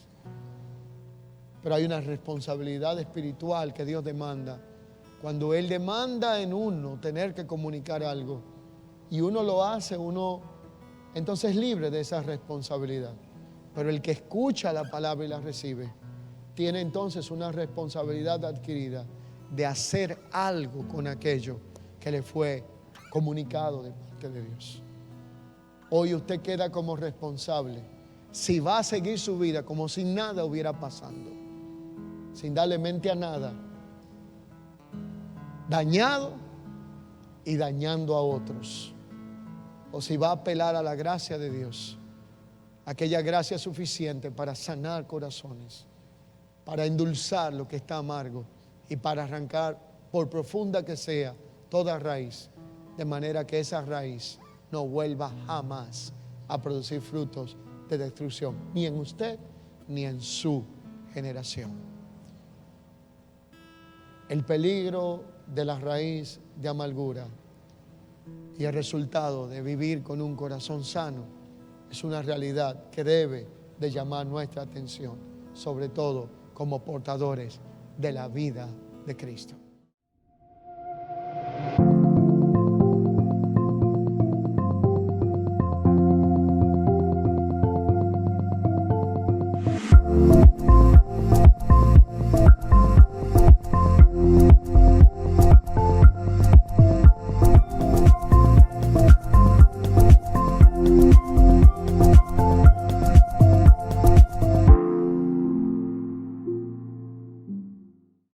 Pero hay una responsabilidad espiritual que Dios demanda. Cuando Él demanda en uno tener que comunicar algo y uno lo hace, uno entonces es libre de esa responsabilidad. Pero el que escucha la palabra y la recibe, tiene entonces una responsabilidad adquirida de hacer algo con aquello que le fue comunicado de parte de Dios. Hoy usted queda como responsable si va a seguir su vida como si nada hubiera pasando, sin darle mente a nada, dañado y dañando a otros, o si va a apelar a la gracia de Dios, aquella gracia suficiente para sanar corazones, para endulzar lo que está amargo y para arrancar, por profunda que sea, toda raíz, de manera que esa raíz no vuelva jamás a producir frutos de destrucción, ni en usted ni en su generación. El peligro de la raíz de amargura y el resultado de vivir con un corazón sano es una realidad que debe de llamar nuestra atención, sobre todo como portadores de la vida de Cristo.